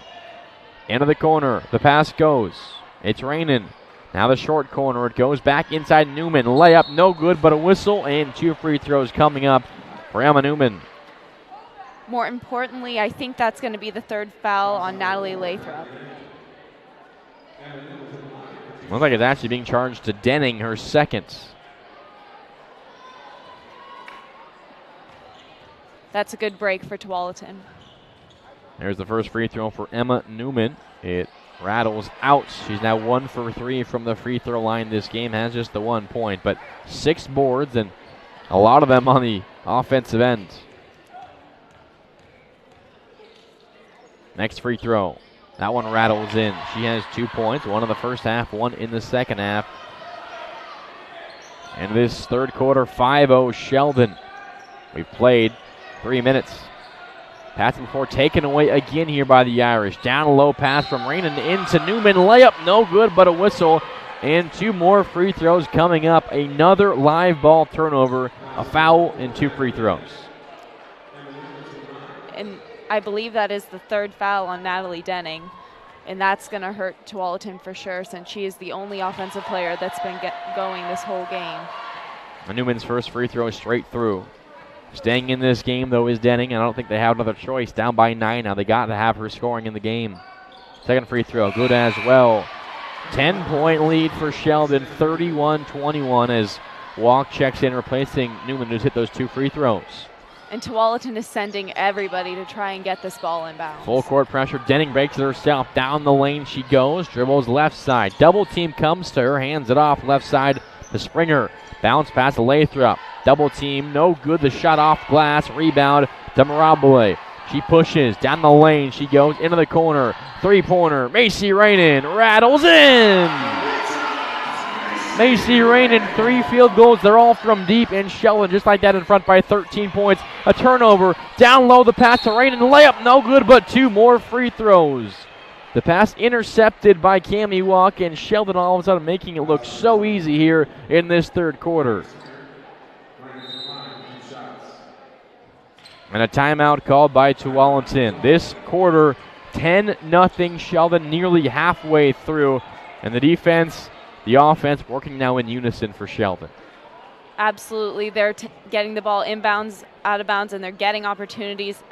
Into the corner, the pass goes. It's Rainin. Now the short corner, it goes back inside Newman. Layup, no good, but a whistle and 2 free throws coming up for Emma Newman. More importantly, I think that's going to be the third foul on Natalie Lathrop. Looks like it's actually being charged to Denning, her second. That's a good break for Tualatin. There's the first free throw for Emma Newman. It rattles out. She's now 1 for 3 from the free throw line this game. Has just the 1 point, but 6 boards and a lot of them on the offensive end. Next free throw. That one rattles in. She has 2 points, 1 in the first half, 1 in the second half. And this third quarter, 5-0 Sheldon. We've played 3 minutes. Pass before taken away again here by the Irish. Down low pass from Rainin into Newman. Layup, no good, but a whistle. And 2 more free throws coming up. Another live ball turnover, a foul, and 2 free throws. And I believe that is the third foul on Natalie Denning. And that's going to hurt Tualatin for sure, since she is the only offensive player that's been going this whole game. Newman's first free throw straight through. Staying in this game, though, is Denning, and I don't think they have another choice. Down by 9 now. They got to have her scoring in the game. Second free throw, good as well. 10-point lead for Sheldon, 31-21 as Walk checks in, replacing Newman, who's hit those 2 free throws. And Tualatin is sending everybody to try and get this ball inbounds. Full court pressure. Denning breaks it herself. Down the lane she goes. Dribbles left side. Double team comes to her. Hands it off left side to Springer. Bounce pass to Lathrop. Double team. No good. The shot off glass. Rebound to Mirabile. She pushes. Down the lane she goes. Into the corner. Three-pointer. Macy Rainin rattles in. Macy Rainin, 3 field goals. They're all from deep, and Sheldon just like that in front by 13 points. A turnover. Down low, the pass to Rainin. Layup, no good, but 2 more free throws. The pass intercepted by Cammie Walk, and Sheldon all of a sudden making it look so easy here in this third quarter. And a timeout called by Tualatin. This quarter, 10-0 Sheldon, nearly halfway through, and the defense, the offense working now in unison for Sheldon. Absolutely. They're getting the ball inbounds, out of bounds, and they're getting opportunities.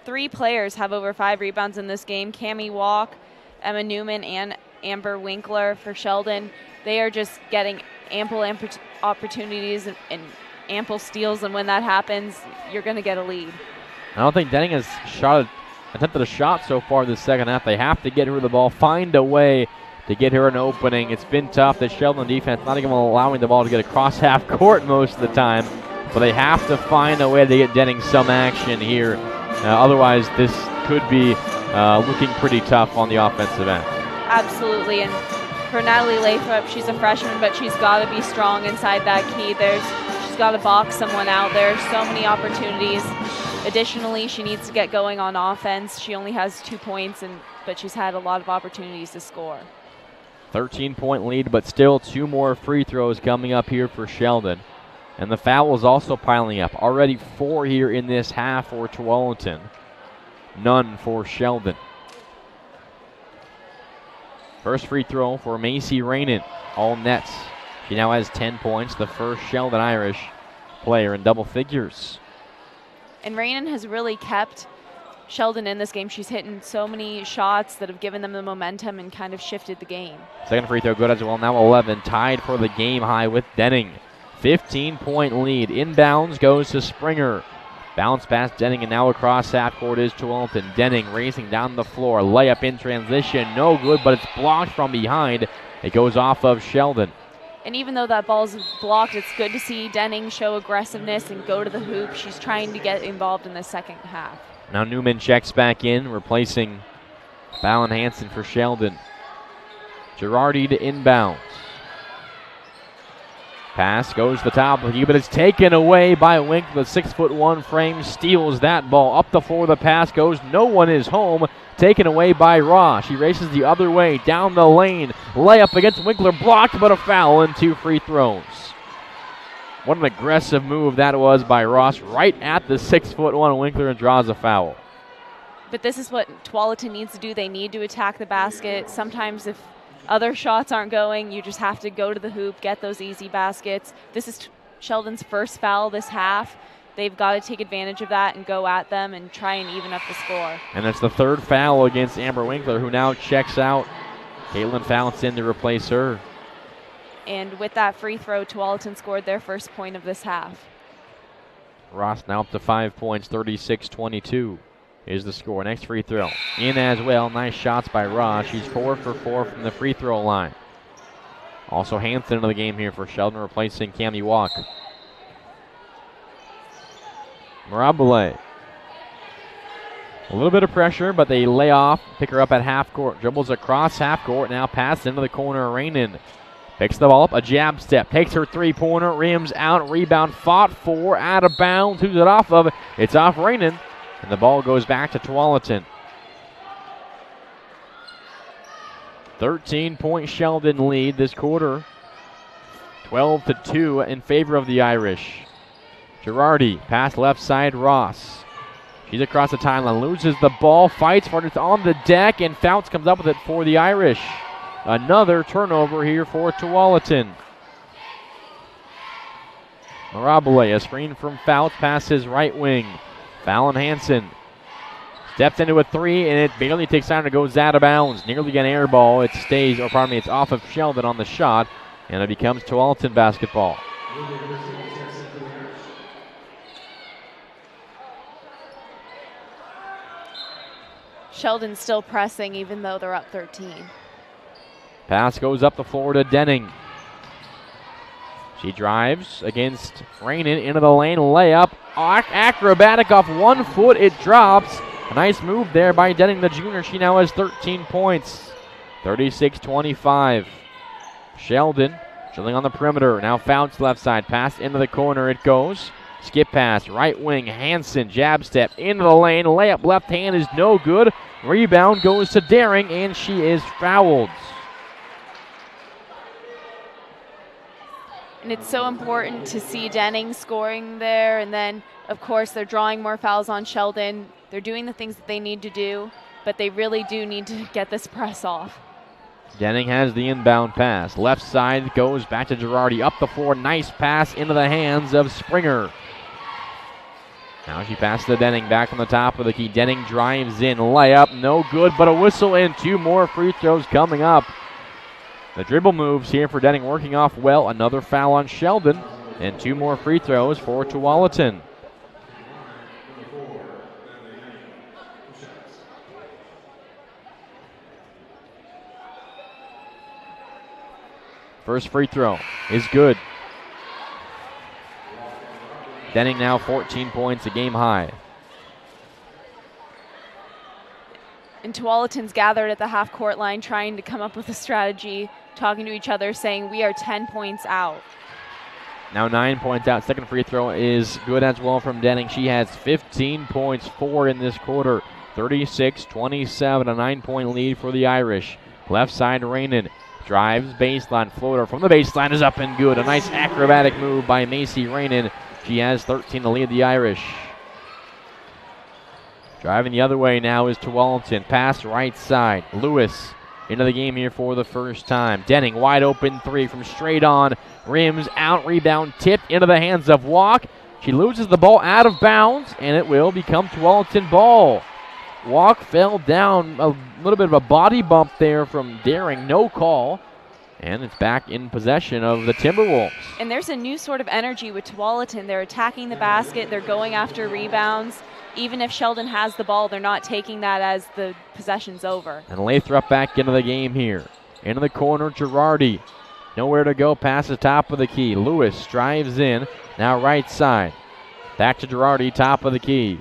3 players have over 5 rebounds in this game. Cammie Walk, Emma Newman, and Amber Winkler for Sheldon. They are just getting ample opportunities and ample steals, and when that happens, you're going to get a lead. I don't think Denning has attempted a shot so far this second half. They have to get her the ball, find a way to get her an opening. It's been tough. The Sheldon defense not even allowing the ball to get across half court most of the time, but they have to find a way to get Denning some action here. Otherwise, this could be looking pretty tough on the offensive end. Absolutely, and for Natalie Lathrop, she's a freshman, but she's got to be strong inside that key. She's got to box someone out. There's so many opportunities. Additionally, she needs to get going on offense. She only has 2 points, but she's had a lot of opportunities to score. 13-point lead, but still 2 more free throws coming up here for Sheldon. And the foul is also piling up. Already 4 here in this half for Tualatin. None for Sheldon. First free throw for Macy Rainin. All nets. She now has 10 points. The first Sheldon Irish player in double figures. And Rainin has really kept Sheldon in this game. She's hitting so many shots that have given them the momentum and kind of shifted the game. Second free throw good as well. Now 11. Tied for the game high with Denning. 15-point lead. Inbounds goes to Springer. Bounce past Denning, and now across half court is Tualatin. Denning racing down the floor. Layup in transition. No good, but it's blocked from behind. It goes off of Sheldon. And even though that ball's blocked, it's good to see Denning show aggressiveness and go to the hoop. She's trying to get involved in the second half. Now Newman checks back in, replacing Fallon Hansen for Sheldon. Girardi to inbounds. Pass goes to the top of the key, but it's taken away by Wink. The 6'1" frame steals that ball. Up the floor, the pass goes. No one is home. Taken away by Ross. She races the other way, down the lane. Layup against Winkler, blocked, but a foul and 2 free throws. What an aggressive move that was by Ross, right at the 6'1" Winkler, and draws a foul. But this is what Tualatin needs to do. They need to attack the basket. Sometimes if other shots aren't going, you just have to go to the hoop, get those easy baskets. This is Sheldon's first foul this half. They've got to take advantage of that and go at them and try and even up the score. And that's the 3rd foul against Amber Winkler, who now checks out. Caitlin Fallon's in to replace her. And with that free throw, Tualatin scored their first point of this half. Ross now up to 5 points, 36-22 is the score. Next free throw in as well. Nice shots by Ross. She's 4 for 4 from the free throw line. Also Hansen into the game here for Sheldon, replacing Cami Walk. Mirabile. A little bit of pressure, but they lay off. Pick her up at half court. Dribbles across half court. Now pass into the corner. Rainin picks the ball up. A jab step. Takes her 3-pointer. Rims out. Rebound. Fought for. Out of bounds. Who's it off of? It's off Rainin. And the ball goes back to Tualatin. 13-point Sheldon lead this quarter. 12-2 in favor of the Irish. Girardi, pass left side, Ross. She's across the timeline, loses the ball, fights for it, it's on the deck, and Fouts comes up with it for the Irish. Another turnover here for Tualatin. Mirabile, a screen from Fouts, passes right wing. Fallon Hansen steps into a 3, and it barely takes time to go out of bounds. Nearly an air ball. It stays, or pardon me, it's off of Sheldon on the shot, and it becomes Tualatin basketball. Sheldon's still pressing even though they're up 13. Pass goes up the floor to Denning. She drives against Rainin into the lane. Layup. Acrobatic off 1 foot. It drops. A nice move there by Denning, the junior. She now has 13 points. 36-25. Sheldon drilling on the perimeter. Now Fouts left side. Pass into the corner. It goes. Skip pass. Right wing. Hansen. Jab step into the lane. Layup left hand is no good. Rebound goes to Daring, and she is fouled. And it's so important to see Denning scoring there. And then, of course, they're drawing more fouls on Sheldon. They're doing the things that they need to do, but they really do need to get this press off. Denning has the inbound pass. Left side goes back to Girardi. Up the floor. Nice pass into the hands of Springer. Now she passes to Denning. Back on the top of the key. Denning drives in. Layup. No good, but a whistle and 2 more free throws coming up. The dribble moves here for Denning working off well. Another foul on Sheldon, and 2 more free throws for Tualatin. First free throw is good. Denning now 14 points, a game high. And Tualatin's gathered at the half-court line trying to come up with a strategy, talking to each other, saying we are 10 points out. Now 9 points out. Second free throw is good as well from Denning. She has 15 points, 4 in this quarter. 36-27, a 9-point lead for the Irish. Left side, Rainin drives baseline. Floater from the baseline is up and good. A nice acrobatic move by Macy Rainin. She has 13 to lead the Irish. Driving the other way now is Tualatin. Pass right side. Lewis into the game here for the first time. Denning wide open 3 from straight on. Rims out, rebound tipped into the hands of Walk. She loses the ball out of bounds, and it will become Tualatin ball. Walk fell down, a little bit of a body bump there from Daring, no call. And it's back in possession of the Timberwolves. And there's a new sort of energy with Tualatin. They're attacking the basket. They're going after rebounds. Even if Sheldon has the ball, they're not taking that as the possession's over. And Lathrop back into the game here. Into the corner, Girardi. Nowhere to go past the top of the key. Lewis drives in. Now right side. Back to Girardi, top of the key.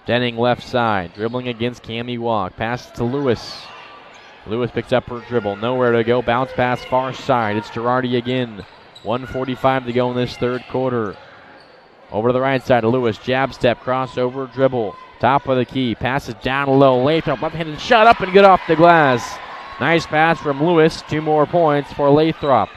Denning left side. Dribbling against Cammie Walk. Pass to Lewis. Lewis picks up her dribble. Nowhere to go. Bounce pass far side. It's Girardi again. 1:45 to go in this third quarter. Over to the right side. Lewis. Jab step. Crossover dribble. Top of the key. Passes down low. Lathrop. Left-handed shot up and good off the glass. Nice pass from Lewis. 2 more points for Lathrop.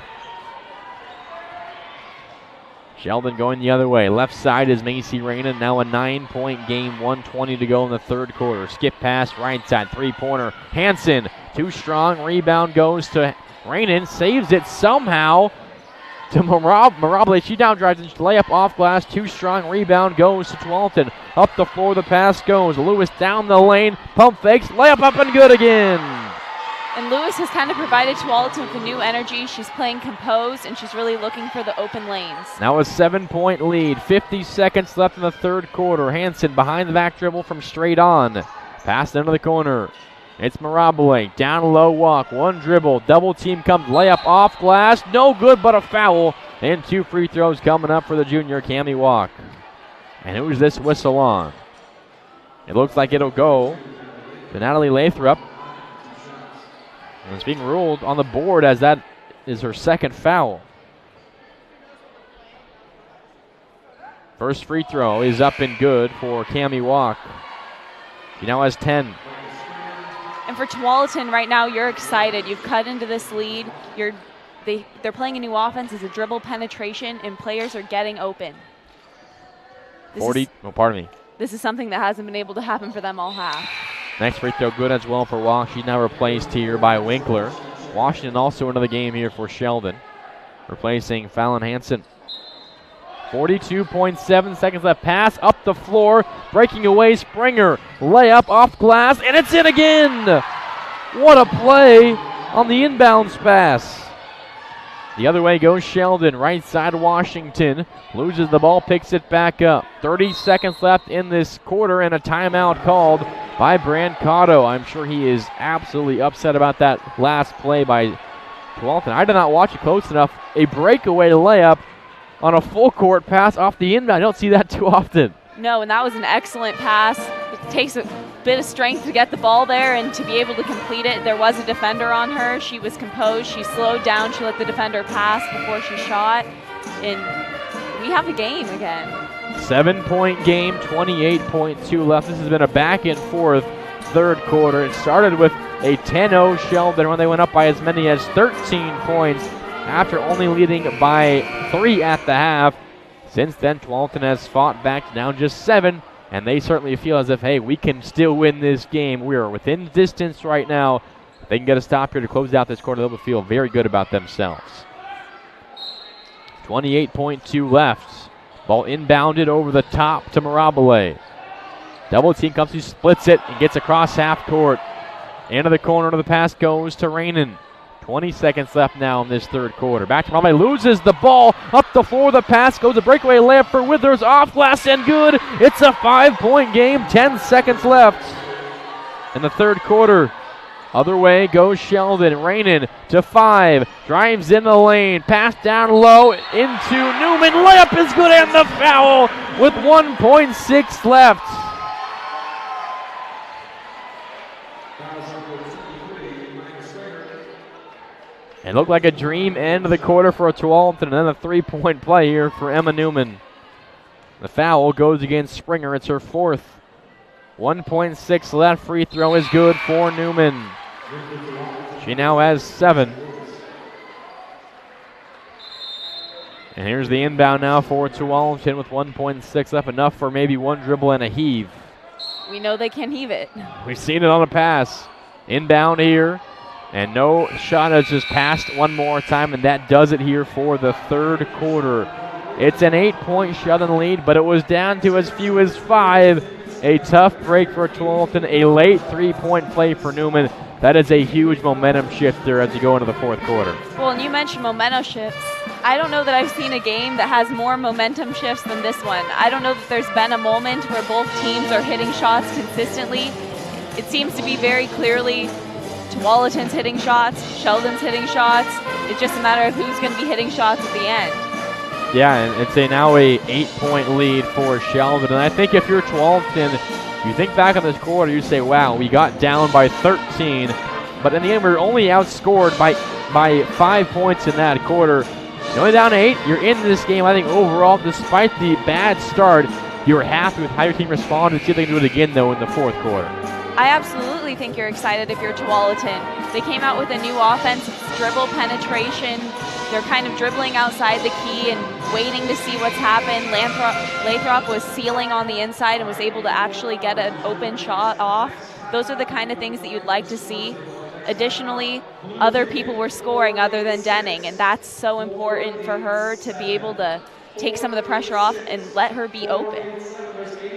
Sheldon going the other way. Left side is Macy Rainin. Now a 9-point game. 1:20 to go in the third quarter. Skip pass right side. 3-pointer. Hansen. Too strong. Rebound goes to Rainin. Saves it somehow to Mirabile. She down drives and layup off glass. Too strong. Rebound goes to Tualatin. Up the floor. The pass goes. Lewis down the lane. Pump fakes. Layup up and good again. And Lewis has kind of provided Tualatin with a new energy. She's playing composed, and she's really looking for the open lanes. Now a 7-point lead. 50 seconds left in the third quarter. Hansen behind the back dribble from straight on. Pass into the corner. It's Mirabile. Down low walk. 1 dribble. Double team comes. Layup off glass. No good, but a foul. And 2 free throws coming up for the junior, Cammie Walk. And who's this whistle on? It looks like it'll go to Natalie Lathrop. And it's being ruled on the board as that is her second foul. First free throw is up and good for Cammie Walk. She now has 10. And for Tualatin right now, you're excited. You've cut into this lead. They're playing a new offense. It's a dribble penetration, and players are getting open. This is something that hasn't been able to happen for them all half. Next free throw good as well for Walk. She's now replaced here by Winkler. Washington also into the game here for Sheldon, replacing Fallon Hansen. 42.7 seconds left. Pass up the floor. Breaking away Springer. Layup off glass, and it's in again. What a play on the inbounds pass. The other way goes Sheldon. Right side Washington. Loses the ball, picks it back up. 30 seconds left in this quarter, and a timeout called by Brancato. I'm sure he is absolutely upset about that last play by Tualatin. I did not watch it close enough. A breakaway layup on a full court pass off the inbound. I don't see that too often. No, and that was an excellent pass. It takes a bit of strength to get the ball there and to be able to complete it. There was a defender on her. She was composed. She slowed down. She let the defender pass before she shot. And we have a game again. 7-point game, 28.2 left. This has been a back and forth third quarter. It started with a 10-0 Sheldon when they went up by as many as 13 points after only leading by 3 at the half. Since then, Tualatin has fought back to now just 7, and they certainly feel as if, hey, we can still win this game. We are within distance right now. If they can get a stop here to close out this quarter, they'll feel very good about themselves. 28.2 left. Ball inbounded over the top to Mirabile. Double team comes, he splits it and gets across half court. Into the corner, the pass goes to Rainin. 20 seconds left now in this third quarter. Back to Mirabile, loses the ball. Up the floor, the pass goes a breakaway layup for Withers. Off glass and good. It's a 5-point game, 10 seconds left in the third quarter. Other way goes Sheldon. Rainin to 5. Drives in the lane. Pass down low into Newman. Layup is good and the foul with 1.6 left. It looked like a dream end of the quarter for Tualatin, and then a 3-point play here for Emma Newman. The foul goes against Springer. It's her 4th. 1.6 left. Free throw is good for Newman. She now has 7. And here's the inbound now for Tualatin with 1.6 left. Enough for maybe one dribble and a heave. We know they can heave it. We've seen it on a pass. Inbound here. And no shot has just passed one more time, and that does it here for the third quarter. It's an 8-point Sheldon lead, but it was down to as few as 5. A tough break for Tualatin, a late 3-point play for Newman. That is a huge momentum shifter as you go into the fourth quarter. Well, and you mentioned momentum shifts. I don't know that I've seen a game that has more momentum shifts than this one. I don't know that there's been a moment where both teams are hitting shots consistently. It seems to be very clearly Tualatin's hitting shots, Sheldon's hitting shots. It's just a matter of who's going to be hitting shots at the end. Yeah, and it's now a 8-point lead for Sheldon. And I think if you're Tualatin, you think back on this quarter, you say, wow, we got down by 13. But in the end, we were only outscored by 5 points in that quarter. You're only down to 8. You're in this game. I think overall, despite the bad start, you were happy with how your team responded. See if they can do it again, though, in the fourth quarter. I absolutely think you're excited if you're Tualatin. They came out with a new offense. It's dribble penetration. They're kind of dribbling outside the key and waiting to see what's happened. Lathrop was sealing on the inside and was able to actually get an open shot off. Those are the kind of things that you'd like to see. Additionally, other people were scoring other than Denning, and that's so important for her to be able to take some of the pressure off and let her be open.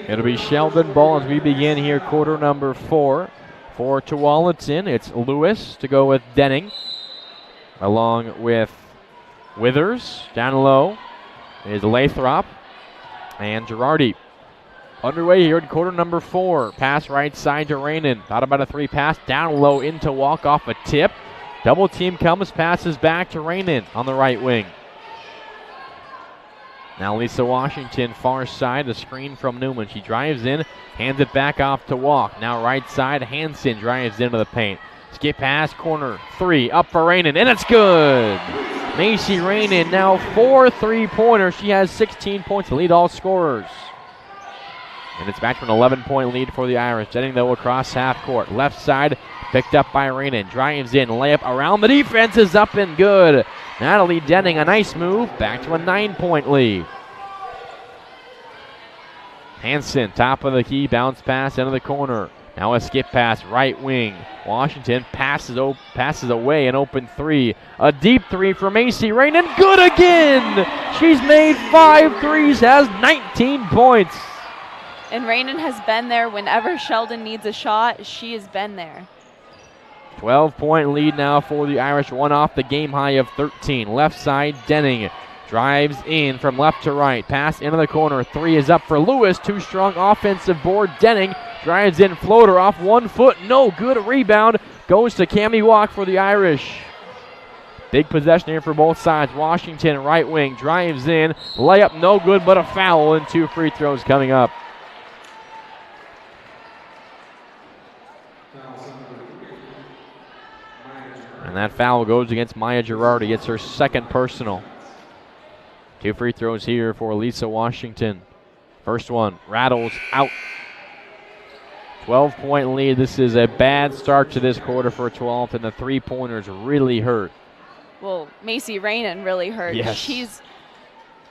It'll be Sheldon ball as we begin here, quarter number 4. For Tualatin, it's Lewis to go with Denning, along with Withers. Down low is Lathrop and Girardi. Underway here in quarter number 4. Pass right side to Rainin. Thought about a 3 pass. Down low into walk off a tip. Double team comes, passes back to Rainin on the right wing. Now Lisa Washington, far side, a screen from Newman. She drives in, hands it back off to Walk. Now right side, Hansen drives into the paint. Skip pass, corner 3, up for Rainin, and it's good! Macy Rainin now 4 3-pointers. She has 16 points to lead all scorers. And it's back to an 11-point lead for the Irish. Denning, though, across half court. Left side, picked up by Rainin. Drives in, layup around the defense is up and good. Natalie Denning, a nice move, back to a 9-point lead. Hansen, top of the key, bounce pass into the corner. Now a skip pass, right wing. Washington passes away, an open 3. A deep 3 for Macy Rainin, good again! She's made 5 threes, has 19 points. And Rainin has been there whenever Sheldon needs a shot. She has been there. 12-point lead now for the Irish, one off the game high of 13. Left side, Denning drives in from left to right. Pass into the corner. 3 is up for Lewis. Too strong offensive board. Denning drives in, floater off 1 foot. No good. Rebound goes to Cammie Walk for the Irish. Big possession here for both sides. Washington, right wing, drives in. Layup no good, but a foul, and 2 free throws coming up. And that foul goes against Maya Girardi. It's her second personal. 2 free throws here for Lisa Washington. First one rattles out. 12-point lead. This is a bad start to this quarter for Tualatin. The 3-pointers really hurt. Well, Macy Rainin really hurt. Yes.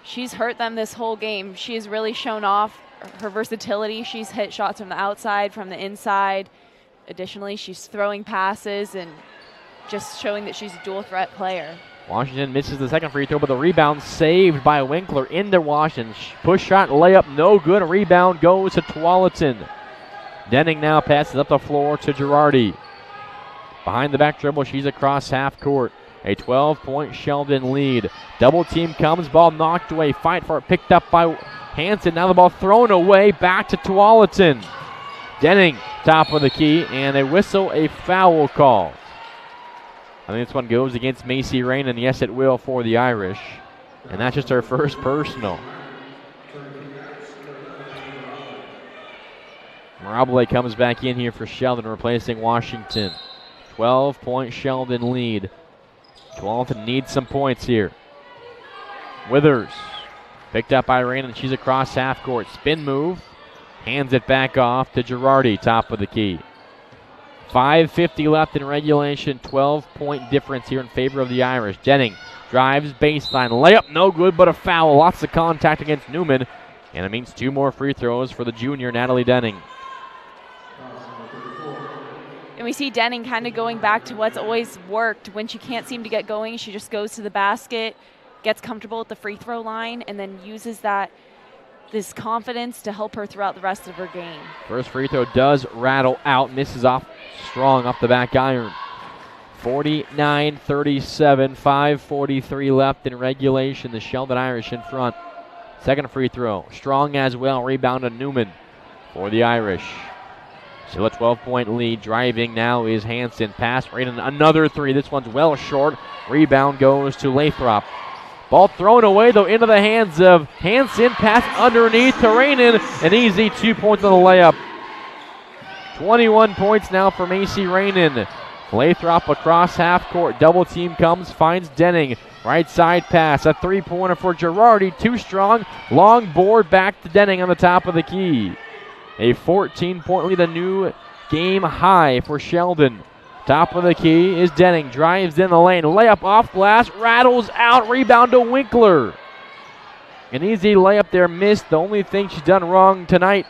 She's hurt them this whole game. She's really shown off her versatility. She's hit shots from the outside, from the inside. Additionally, she's throwing passes and just showing that she's a dual threat player. Washington misses the second free throw, but the rebound saved by Winkler into Washington. Push shot, layup, no good. Rebound goes to Tualatin. Denning now passes up the floor to Girardi. Behind the back dribble, she's across half court. A 12-point Sheldon lead. Double team comes, ball knocked away. Fight for it, picked up by Hansen. Now the ball thrown away, back to Tualatin. Denning, top of the key, and they whistle a foul call. I think this one goes against Macy Rainin, and yes, it will for the Irish. And that's just her first personal. Mirabile comes back in here for Sheldon, replacing Washington. 12-point Sheldon lead. Tualatin needs some points here. Withers, picked up by Rainin, and she's across half court. Spin move, hands it back off to Girardi, top of the key. 5:50 left in regulation, 12-point difference here in favor of the Irish. Denning drives baseline, layup no good, but a foul. Lots of contact against Newman, and it means 2 more free throws for the junior Natalie Denning. And we see Denning kind of going back to what's always worked. When she can't seem to get going, she just goes to the basket, gets comfortable at the free throw line, and then uses this confidence to help her throughout the rest of her game. First free throw does rattle out, misses off strong off the back iron. 49-37, 5:43 left in regulation. The Sheldon Irish in front. Second free throw, strong as well. Rebound to Newman for the Irish. Still a 12-point lead. Driving now is Hansen. Pass right in, another three. This one's well short. Rebound goes to Lathrop. Ball thrown away, though, into the hands of Hansen. Pass underneath to Rainin. An easy 2 points on the layup. 21 points now for Macy Rainin. Lathrop across half court. Double team comes, finds Denning. Right side pass. A three-pointer for Girardi. Too strong. Long board back to Denning on the top of the key. A 14-point lead, a new game high for Sheldon. Top of the key is Denning. Drives in the lane. Layup off glass. Rattles out. Rebound to Winkler. An easy layup there missed. The only thing she's done wrong tonight.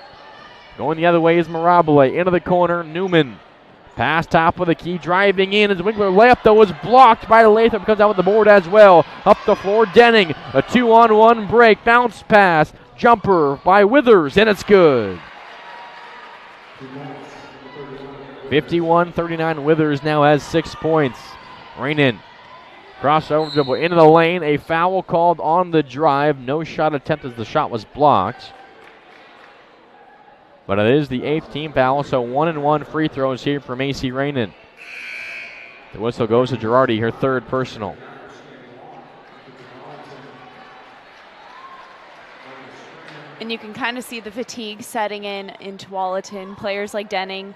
Going the other way is Mirabile. Into the corner. Newman. Pass top of the key. Driving in as Winkler. Layup though was blocked by Lathrop. Comes out with the board as well. Up the floor. Denning. A 2-on-1 break. Bounce pass. Jumper by Withers. And it's good. 51-39. Withers now has 6 points. Rainin. Crossover dribble into the lane. A foul called on the drive. No shot attempt as the shot was blocked. But it is the 8th team foul, so 1-and-1 free throws here for Macy Rainin. The whistle goes to Girardi, her 3rd personal. And you can kind of see the fatigue setting in Tualatin. Players like Denning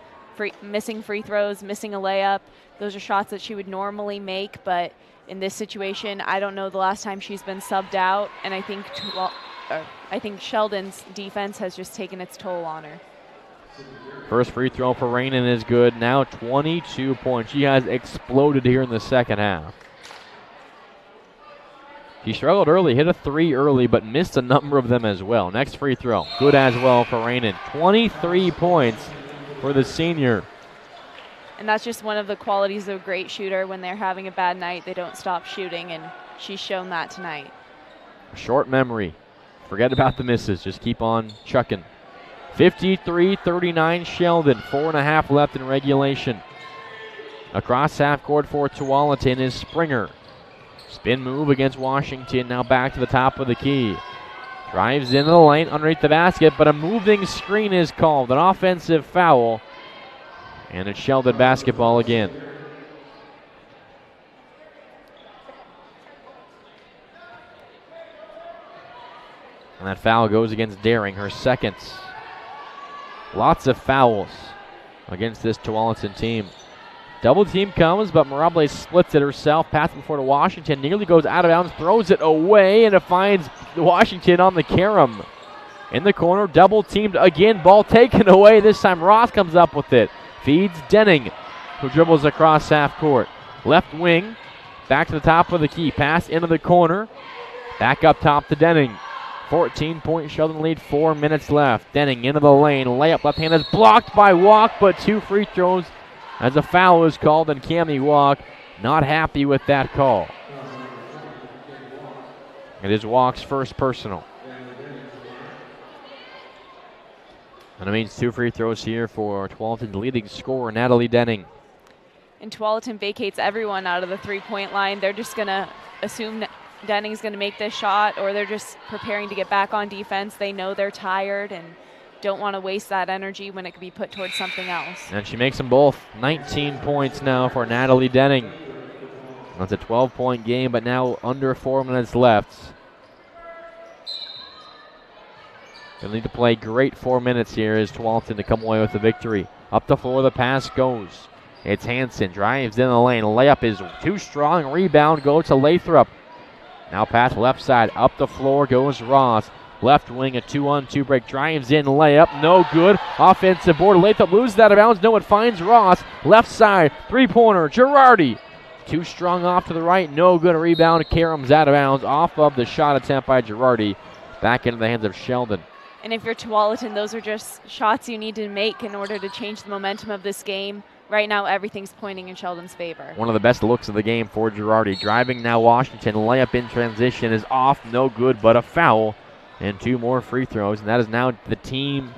missing free throws, missing a layup. Those are shots that she would normally make, but in this situation, I don't know the last time she's been subbed out, and I think Sheldon's defense has just taken its toll on her. First free throw for Rainin is good. Now 22 points. She has exploded here in the second half. She struggled early, hit a 3 early, but missed a number of them as well. Next free throw, good as well for Rainin. 23 points for the senior. And that's just one of the qualities of a great shooter. When they're having a bad night, they don't stop shooting, and she's shown that tonight. Short memory. Forget about the misses. Just keep on chucking. 53-39 Sheldon. 4.5 left in regulation. Across half court for Tualatin is Springer. Spin move against Washington. Now back to the top of the key. Drives into the lane underneath the basket, but a moving screen is called. An offensive foul. And it's Sheldon basketball again. And that foul goes against Daring, her 2nd. Lots of fouls against this Tualatin team. Double team comes, but Mirabile splits it herself. Pass before to Washington. Nearly goes out of bounds, throws it away, and it finds Washington on the carom. In the corner, double teamed again. Ball taken away. This time Ross comes up with it. Feeds Denning, who dribbles across half court. Left wing, back to the top of the key. Pass into the corner. Back up top to Denning. 14-point Sheldon lead, 4 minutes left. Denning into the lane. Layup left hand is blocked by Walk, but 2 free throws as a foul is called, and Cammie Walk not happy with that call. It is Walk's first personal. And it means 2 free throws here for Tualatin's leading scorer, Natalie Denning. And Tualatin vacates everyone out of the 3-point line. They're just going to assume Denning's going to make this shot, or they're just preparing to get back on defense. They know they're tired and don't want to waste that energy when it could be put towards something else. And she makes them both. 19 points now for Natalie Denning. That's a 12-point game, but now under 4 minutes left. They'll need to play great 4 minutes here as Tualatin to come away with the victory. Up the floor, the pass goes. It's Hansen, drives in the lane. Layup is too strong. Rebound goes to Lathrop. Now pass left side. Up the floor goes Ross. Left wing, a 2-on-2 break. Drives in, layup, no good. Offensive board. Lathrop loses out of bounds. No, it finds Ross. Left side, 3-pointer. Girardi. Too strong off to the right. No good. Rebound. Karem's out of bounds off of the shot attempt by Girardi. Back into the hands of Sheldon. And if you're Tualatin, those are just shots you need to make in order to change the momentum of this game. Right now, everything's pointing in Sheldon's favor. One of the best looks of the game for Girardi. Driving now Washington. Layup in transition is off. No good, but a foul. And 2 more free throws. And that is now the team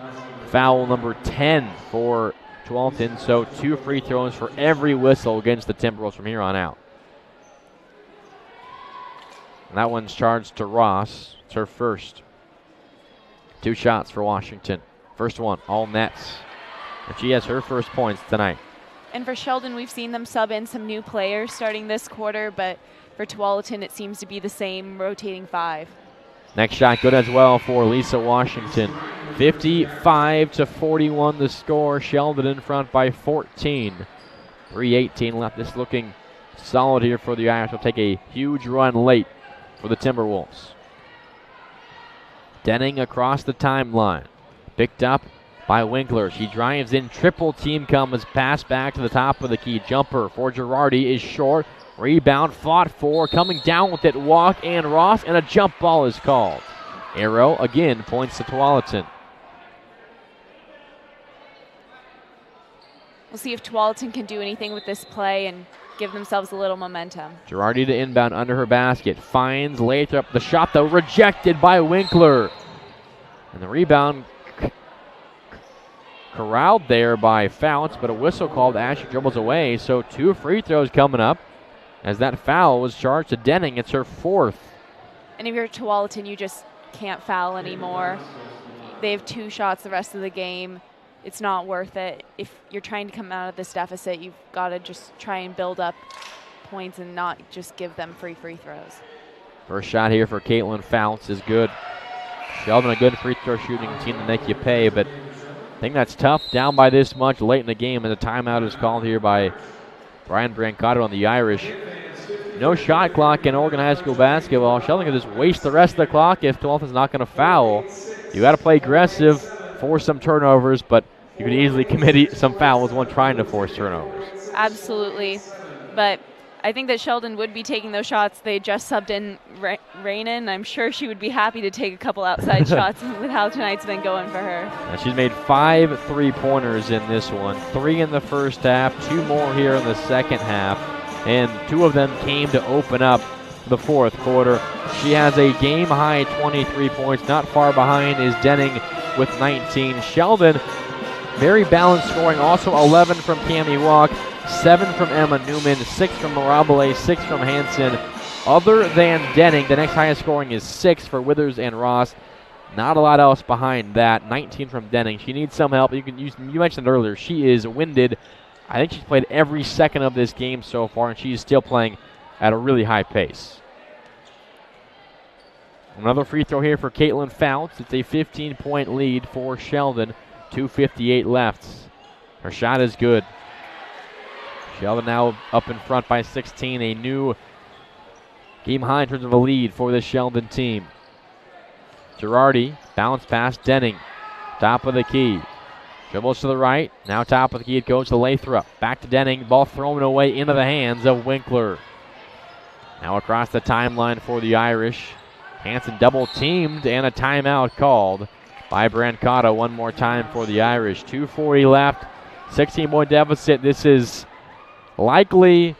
foul number 10 for Tualatin. So 2 free throws for every whistle against the Timberwolves from here on out. And that one's charged to Ross. It's her first. 2 shots for Washington. First one, all nets. And she has her first points tonight. And for Sheldon, we've seen them sub in some new players starting this quarter, but for Tualatin, it seems to be the same rotating 5. Next shot good as well for Lisa Washington. 55-41 the score. Sheldon in front by 14. 3:18 left. This looking solid here for the Irish. Will take a huge run late for the Timberwolves. Denning across the timeline. Picked up by Winkler. She drives in. Triple team comes. Pass back to the top of the key. Jumper for Girardi is short. Rebound fought for. Coming down with it. Walk and Ross. And a jump ball is called. Arrow again points to Tualatin. We'll see if Tualatin can do anything with this play and give themselves a little momentum. Girardi to inbound under her basket. Finds Lathrop. The shot, though, rejected by Winkler. And the rebound corralled there by Fouts, but a whistle called as she dribbles away. So 2 free throws coming up as that foul was charged to Denning. It's her 4th. And if you're Tualatin, you just can't foul anymore. They have 2 shots the rest of the game. It's not worth it. If you're trying to come out of this deficit, you've got to just try and build up points and not just give them free throws. First shot here for Caitlin Fouts is good. Sheldon, a good free throw shooting team to make you pay, but I think that's tough. Down by this much late in the game, and a timeout is called here by Brian Brancato on the Irish. No shot clock in Oregon high school basketball. Sheldon can just waste the rest of the clock if Tualatin's not going to foul. You got to play aggressive, force some turnovers, but you could easily commit some fouls when trying to force turnovers. Absolutely, but I think that Sheldon would be taking those shots. They just subbed in Rainin. I'm sure she would be happy to take a couple outside shots with how tonight's been going for her. Now she's made 5 3-pointers in this one. 3 in the first half, 2 more here in the second half, and 2 of them came to open up the fourth quarter. She has a game-high 23 points. Not far behind is Denning with 19. Sheldon, very balanced scoring. Also 11 from Cammie Walk, 7 from Emma Newman, 6 from Mirabile, 6 from Hansen. Other than Denning, the next highest scoring is 6 for Withers and Ross. Not a lot else behind that. 19 from Denning. She needs some help. You mentioned it earlier. She is winded. I think she's played every second of this game so far, and she's still playing at a really high pace. Another free throw here for Caitlin Fouts. It's a 15-point lead for Sheldon. 2:58 left. Her shot is good. Sheldon now up in front by 16. A new game high in terms of a lead for this Sheldon team. Girardi bounce past Denning. Top of the key. Dribbles to the right. Now top of the key. It goes to Lathrop. Back to Denning. Ball thrown away into the hands of Winkler. Now across the timeline for the Irish. Hansen double teamed and a timeout called by Brancato one more time for the Irish. 2:40 left. 16-point deficit. This is likely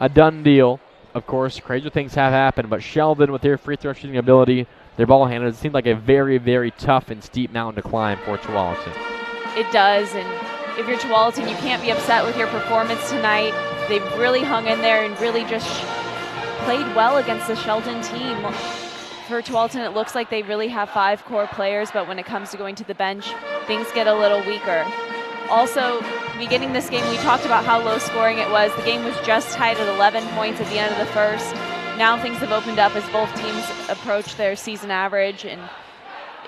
a done deal. Of course, crazier things have happened, but Sheldon, with their free throw shooting ability, their ball handlers, it seemed like a very, very tough and steep mountain to climb for Tualatin. It does, and if you're Tualatin, you can't be upset with your performance tonight. They've really hung in there and really just played well against the Sheldon team. For Tualatin, it looks like they really have 5 core players, but when it comes to going to the bench, things get a little weaker. Also, beginning this game, we talked about how low scoring it was. The game was just tied at 11 points at the end of the first. Now things have opened up as both teams approach their season average, and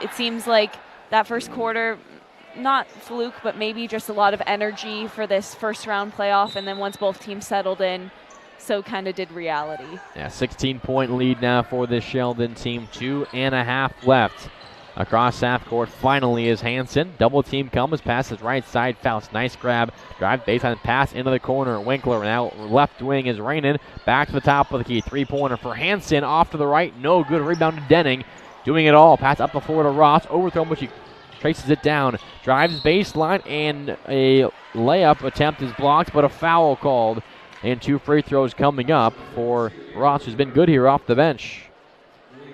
it seems like that first quarter, not fluke, but maybe just a lot of energy for this first round playoff, and then once both teams settled in, so kind of did reality. Yeah, 16-point lead now for this Sheldon team. 2.5 left. Across half court finally is Hansen. Double team comes, passes right side. Faust, nice grab. Drive baseline pass into the corner. Winkler now left wing is Rainin. Back to the top of the key. 3-pointer for Hansen. Off to the right. No good. Rebound to Denning. Doing it all. Pass up the floor to Ross. Overthrown, but she traces it down. Drives baseline, and a layup attempt is blocked, but a foul called. And 2 free throws coming up for Ross, who's been good here off the bench.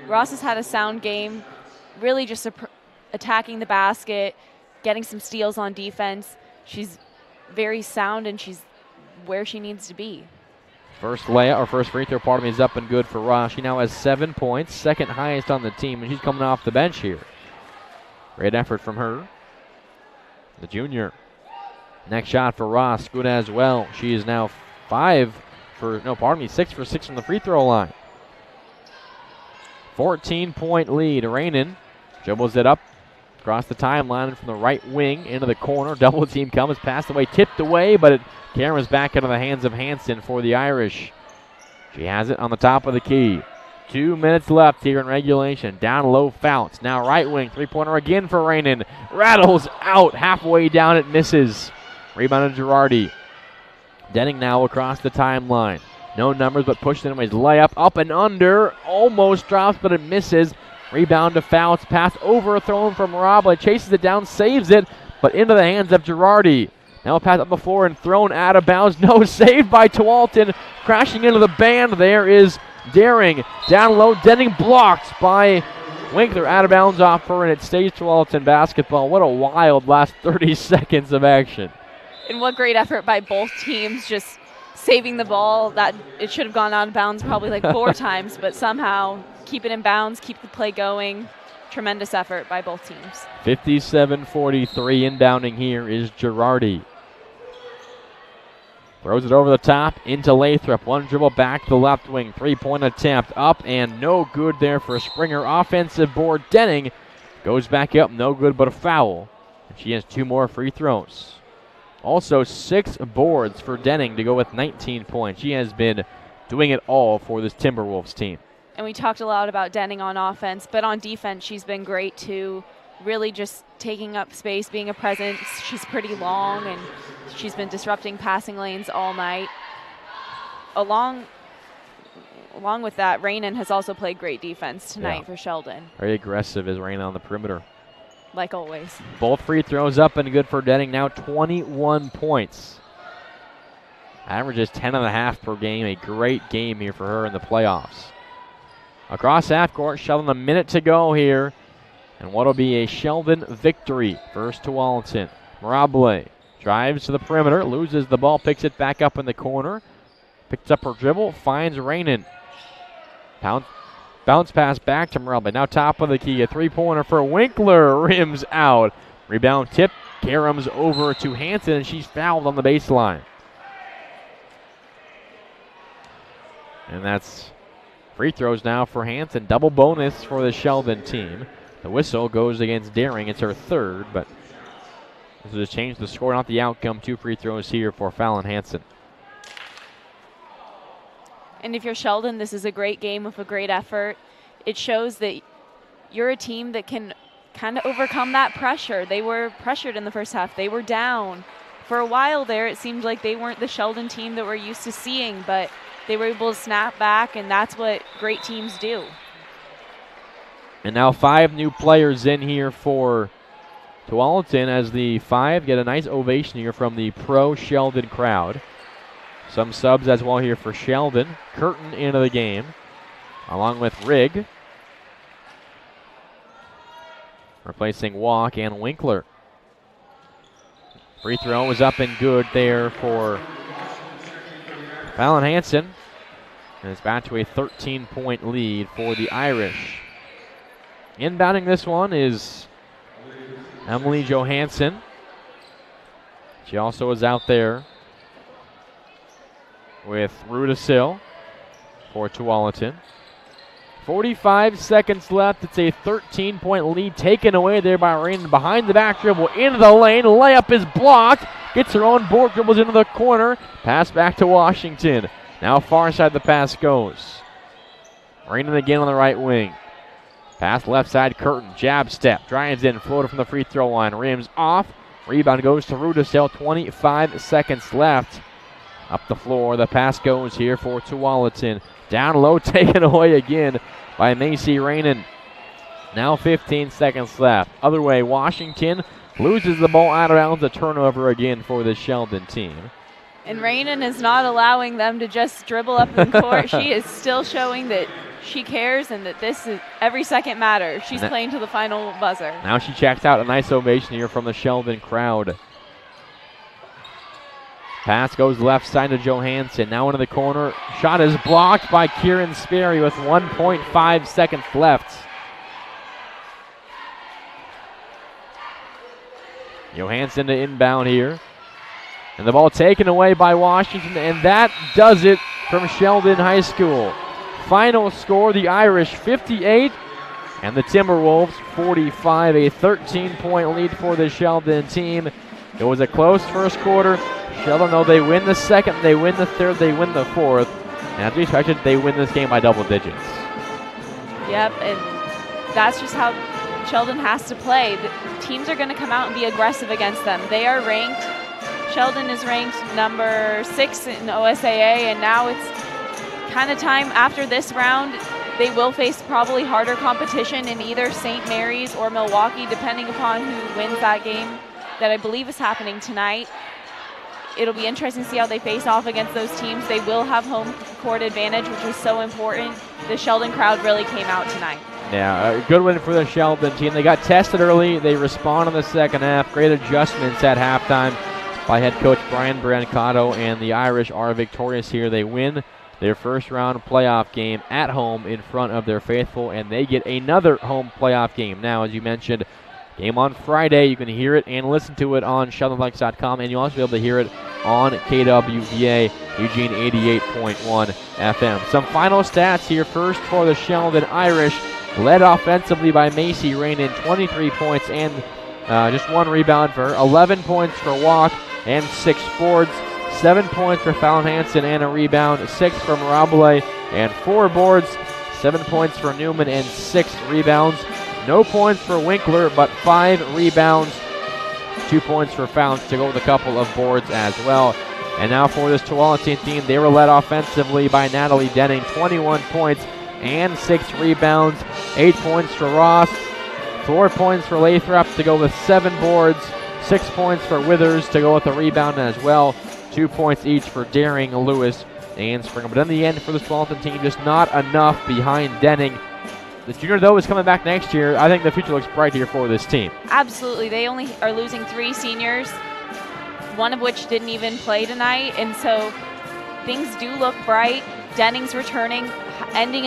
Ross has had a sound game, really just attacking the basket, getting some steals on defense. She's very sound, and she's where she needs to be. First layup, or first free throw, pardon me, is up and good for Ross. She now has 7 points, second highest on the team, and she's coming off the bench here. Great effort from her, the junior. Next shot for Ross, good as well. She is now 6 for 6 from the free throw line. 14-point lead. Rainin dribbles it up across the timeline from the right wing into the corner. Double team comes, passed away, tipped away, but it caroms back into the hands of Hansen for the Irish. She has it on the top of the key. 2 minutes left here in regulation. Down low, Fouts. Now right wing, three-pointer again for Rainin. Rattles out, halfway down it misses. Rebounded Girardi. Denning now across the timeline. No numbers, but pushed anyways. Layup up and under. Almost drops, but it misses. Rebound to Fouts. Pass overthrown from Mirabla. Chases it down, saves it, but into the hands of Girardi. Now a pass up the floor and thrown out of bounds. No, saved by Tualatin. Crashing into the band. There is Daring. Down low, Denning blocked by Winkler. Out of bounds off her, and it stays Tualatin basketball. What a wild last 30 seconds of action. And what great effort by both teams, just saving the ball. That it should have gone out of bounds probably like 4 times, but somehow keep it in bounds, keep the play going. Tremendous effort by both teams. 57-43. Inbounding here is Girardi. Throws it over the top into Lathrop. One dribble back to the left wing. Three-point attempt up and no good there for Springer. Offensive board. Denning goes back up. No good but a foul. And she has 2 more free throws. Also 6 boards for Denning to go with 19 points. She has been doing it all for this Timberwolves team. And we talked a lot about Denning on offense, but on defense she's been great too. Really just taking up space, being a presence. She's pretty long and she's been disrupting passing lanes all night. Along with that, Rainin has also played great defense tonight for Sheldon. Very aggressive is Rainin on the perimeter. Like always. Both free throws up and good for Denning. Now 21 points. Averages 10.5 per game. A great game here for her in the playoffs. Across half court, Sheldon, a minute to go here. And what'll be a Sheldon victory. First Tualatin. Mirabile drives to the perimeter, loses the ball, picks it back up in the corner. Picks up her dribble, finds Rainin. Bounce pass back to Mirabile. Now top of the key, a three-pointer for Winkler. Rims out. Rebound tip, caroms over to Hansen, and she's fouled on the baseline. And that's free throws now for Hansen. Double bonus for the Sheldon team. The whistle goes against Daring. It's her third, but this will just change the score, not the outcome. 2 free throws here for Fallon Hansen. And if you're Sheldon, this is a great game with a great effort. It shows that you're a team that can kind of overcome that pressure. They were pressured in the first half. They were down. For a while there, it seemed like they weren't the Sheldon team that we're used to seeing, but they were able to snap back, and that's what great teams do. And now 5 new players in here for Tualatin as the 5 get a nice ovation here from the pro-Sheldon crowd. Some subs as well here for Sheldon. Curtin into the game, along with Rigg. Replacing Walk and Winkler. Free throw is up and good there for Fallon Hansen. And it's back to a 13-point lead for the Irish. Inbounding this one is Emily Johansson. She also is out there with Ruda Sill for Tualatin. 45 seconds left. It's a 13-point lead taken away there by Rainin. Behind the back dribble into the lane. Layup is blocked. Gets her own board, dribbles into the corner. Pass back to Washington. Now far side the pass goes. Rainin again on the right wing. Pass left side, Curtin, jab step, drives in, floater from the free throw line, rims off. Rebound goes to Rudisill, 25 seconds left. Up the floor, the pass goes here for Tualatin. Down low, taken away again by Macy Rainin. Now 15 seconds left. Other way, Washington loses the ball out of bounds, a turnover again for the Sheldon team. And Rainin is not allowing them to just dribble up in the court. She is still showing that she cares and that this is every second matters. She's playing to the final buzzer. Now she checks out. A nice ovation here from the Sheldon crowd. Pass goes left side to Johansson. Now into the corner. Shot is blocked by Kieran Sperry with 1.5 seconds left. Johansson to inbound here. And the ball taken away by Washington, and that does it from Sheldon High School. Final score, the Irish 58 and the Timberwolves 45, a 13-point lead for the Sheldon team. It was a close first quarter. Sheldon, though, they win the second, they win the third, they win the fourth. And as we expected, they win this game by double digits. Yep, and that's just how Sheldon has to play. The teams are going to come out and be aggressive against them. They are ranked. Sheldon is ranked number 6 in OSAA, and now it's kind of time after this round. They will face probably harder competition in either St. Mary's or Milwaukee, depending upon who wins that game that I believe is happening tonight. It'll be interesting to see how they face off against those teams. They will have home court advantage, which is so important. The Sheldon crowd really came out tonight. Yeah, a good win for the Sheldon team. They got tested early. They respond in the second half. Great adjustments at halftime by head coach Brian Brancato, and the Irish are victorious here. They win their first round playoff game at home in front of their faithful, and they get another home playoff game. Now, as you mentioned, game on Friday. You can hear it and listen to it on SheldonLikes.com, and you'll also be able to hear it on KWVA Eugene 88.1 FM. Some final stats here first for the Sheldon Irish, led offensively by Macy Rain in 23 points and just 1 rebound for her, 11 points for Walk and 6 boards, 7 points for Fallon Hansen and a rebound, 6 for Mirabile and 4 boards, 7 points for Newman and 6 rebounds. No points for Winkler, but 5 rebounds, 2 points for Founts to go with a couple of boards as well. And now for this Tualatin team, they were led offensively by Natalie Denning, 21 points and 6 rebounds, 8 points for Ross, 4 points for Lathrop to go with 7 boards, 6 points for Withers to go with a rebound as well, 2 points each for Daring, Lewis, and Springer. But in the end, for this Tualatin team, just not enough behind Denning. The junior, though, is coming back next year. I think the future looks bright here for this team. Absolutely. They only are losing 3 seniors, one of which didn't even play tonight, and so things do look bright. Denning's returning, ending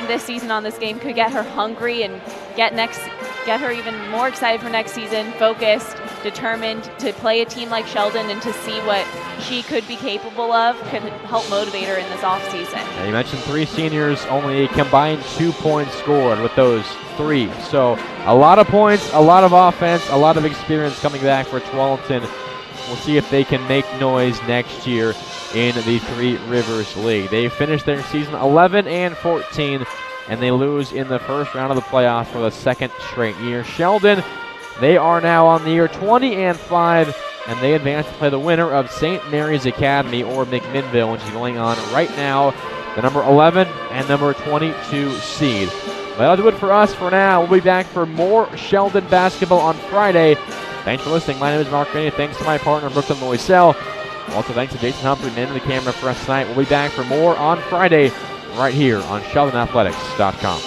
this season on this game could get her hungry and get her even more excited for next season, focused, determined to play a team like Sheldon and to see what she could be capable of, could help motivate her in this offseason. Yeah, you mentioned 3 seniors, only a combined 2 points scored with those 3. So a lot of points, a lot of offense, a lot of experience coming back for Tualatin. We'll see if they can make noise next year in the Three Rivers League. They finished their season 11-14, and they lose in the first round of the playoffs for the 2nd straight year. Sheldon, they are now on the year 20-5, and they advance to play the winner of St. Mary's Academy or McMinnville, which is going on right now, the number 11 and number 22 seed. That'll do it for us for now. We'll be back for more Sheldon basketball on Friday. Thanks for listening. My name is Mark Rainey. Thanks to my partner, Brooklyn Loisel. Also, thanks to Jason Humphrey, man of the camera for us tonight. We'll be back for more on Friday right here on SheldonAthletics.com.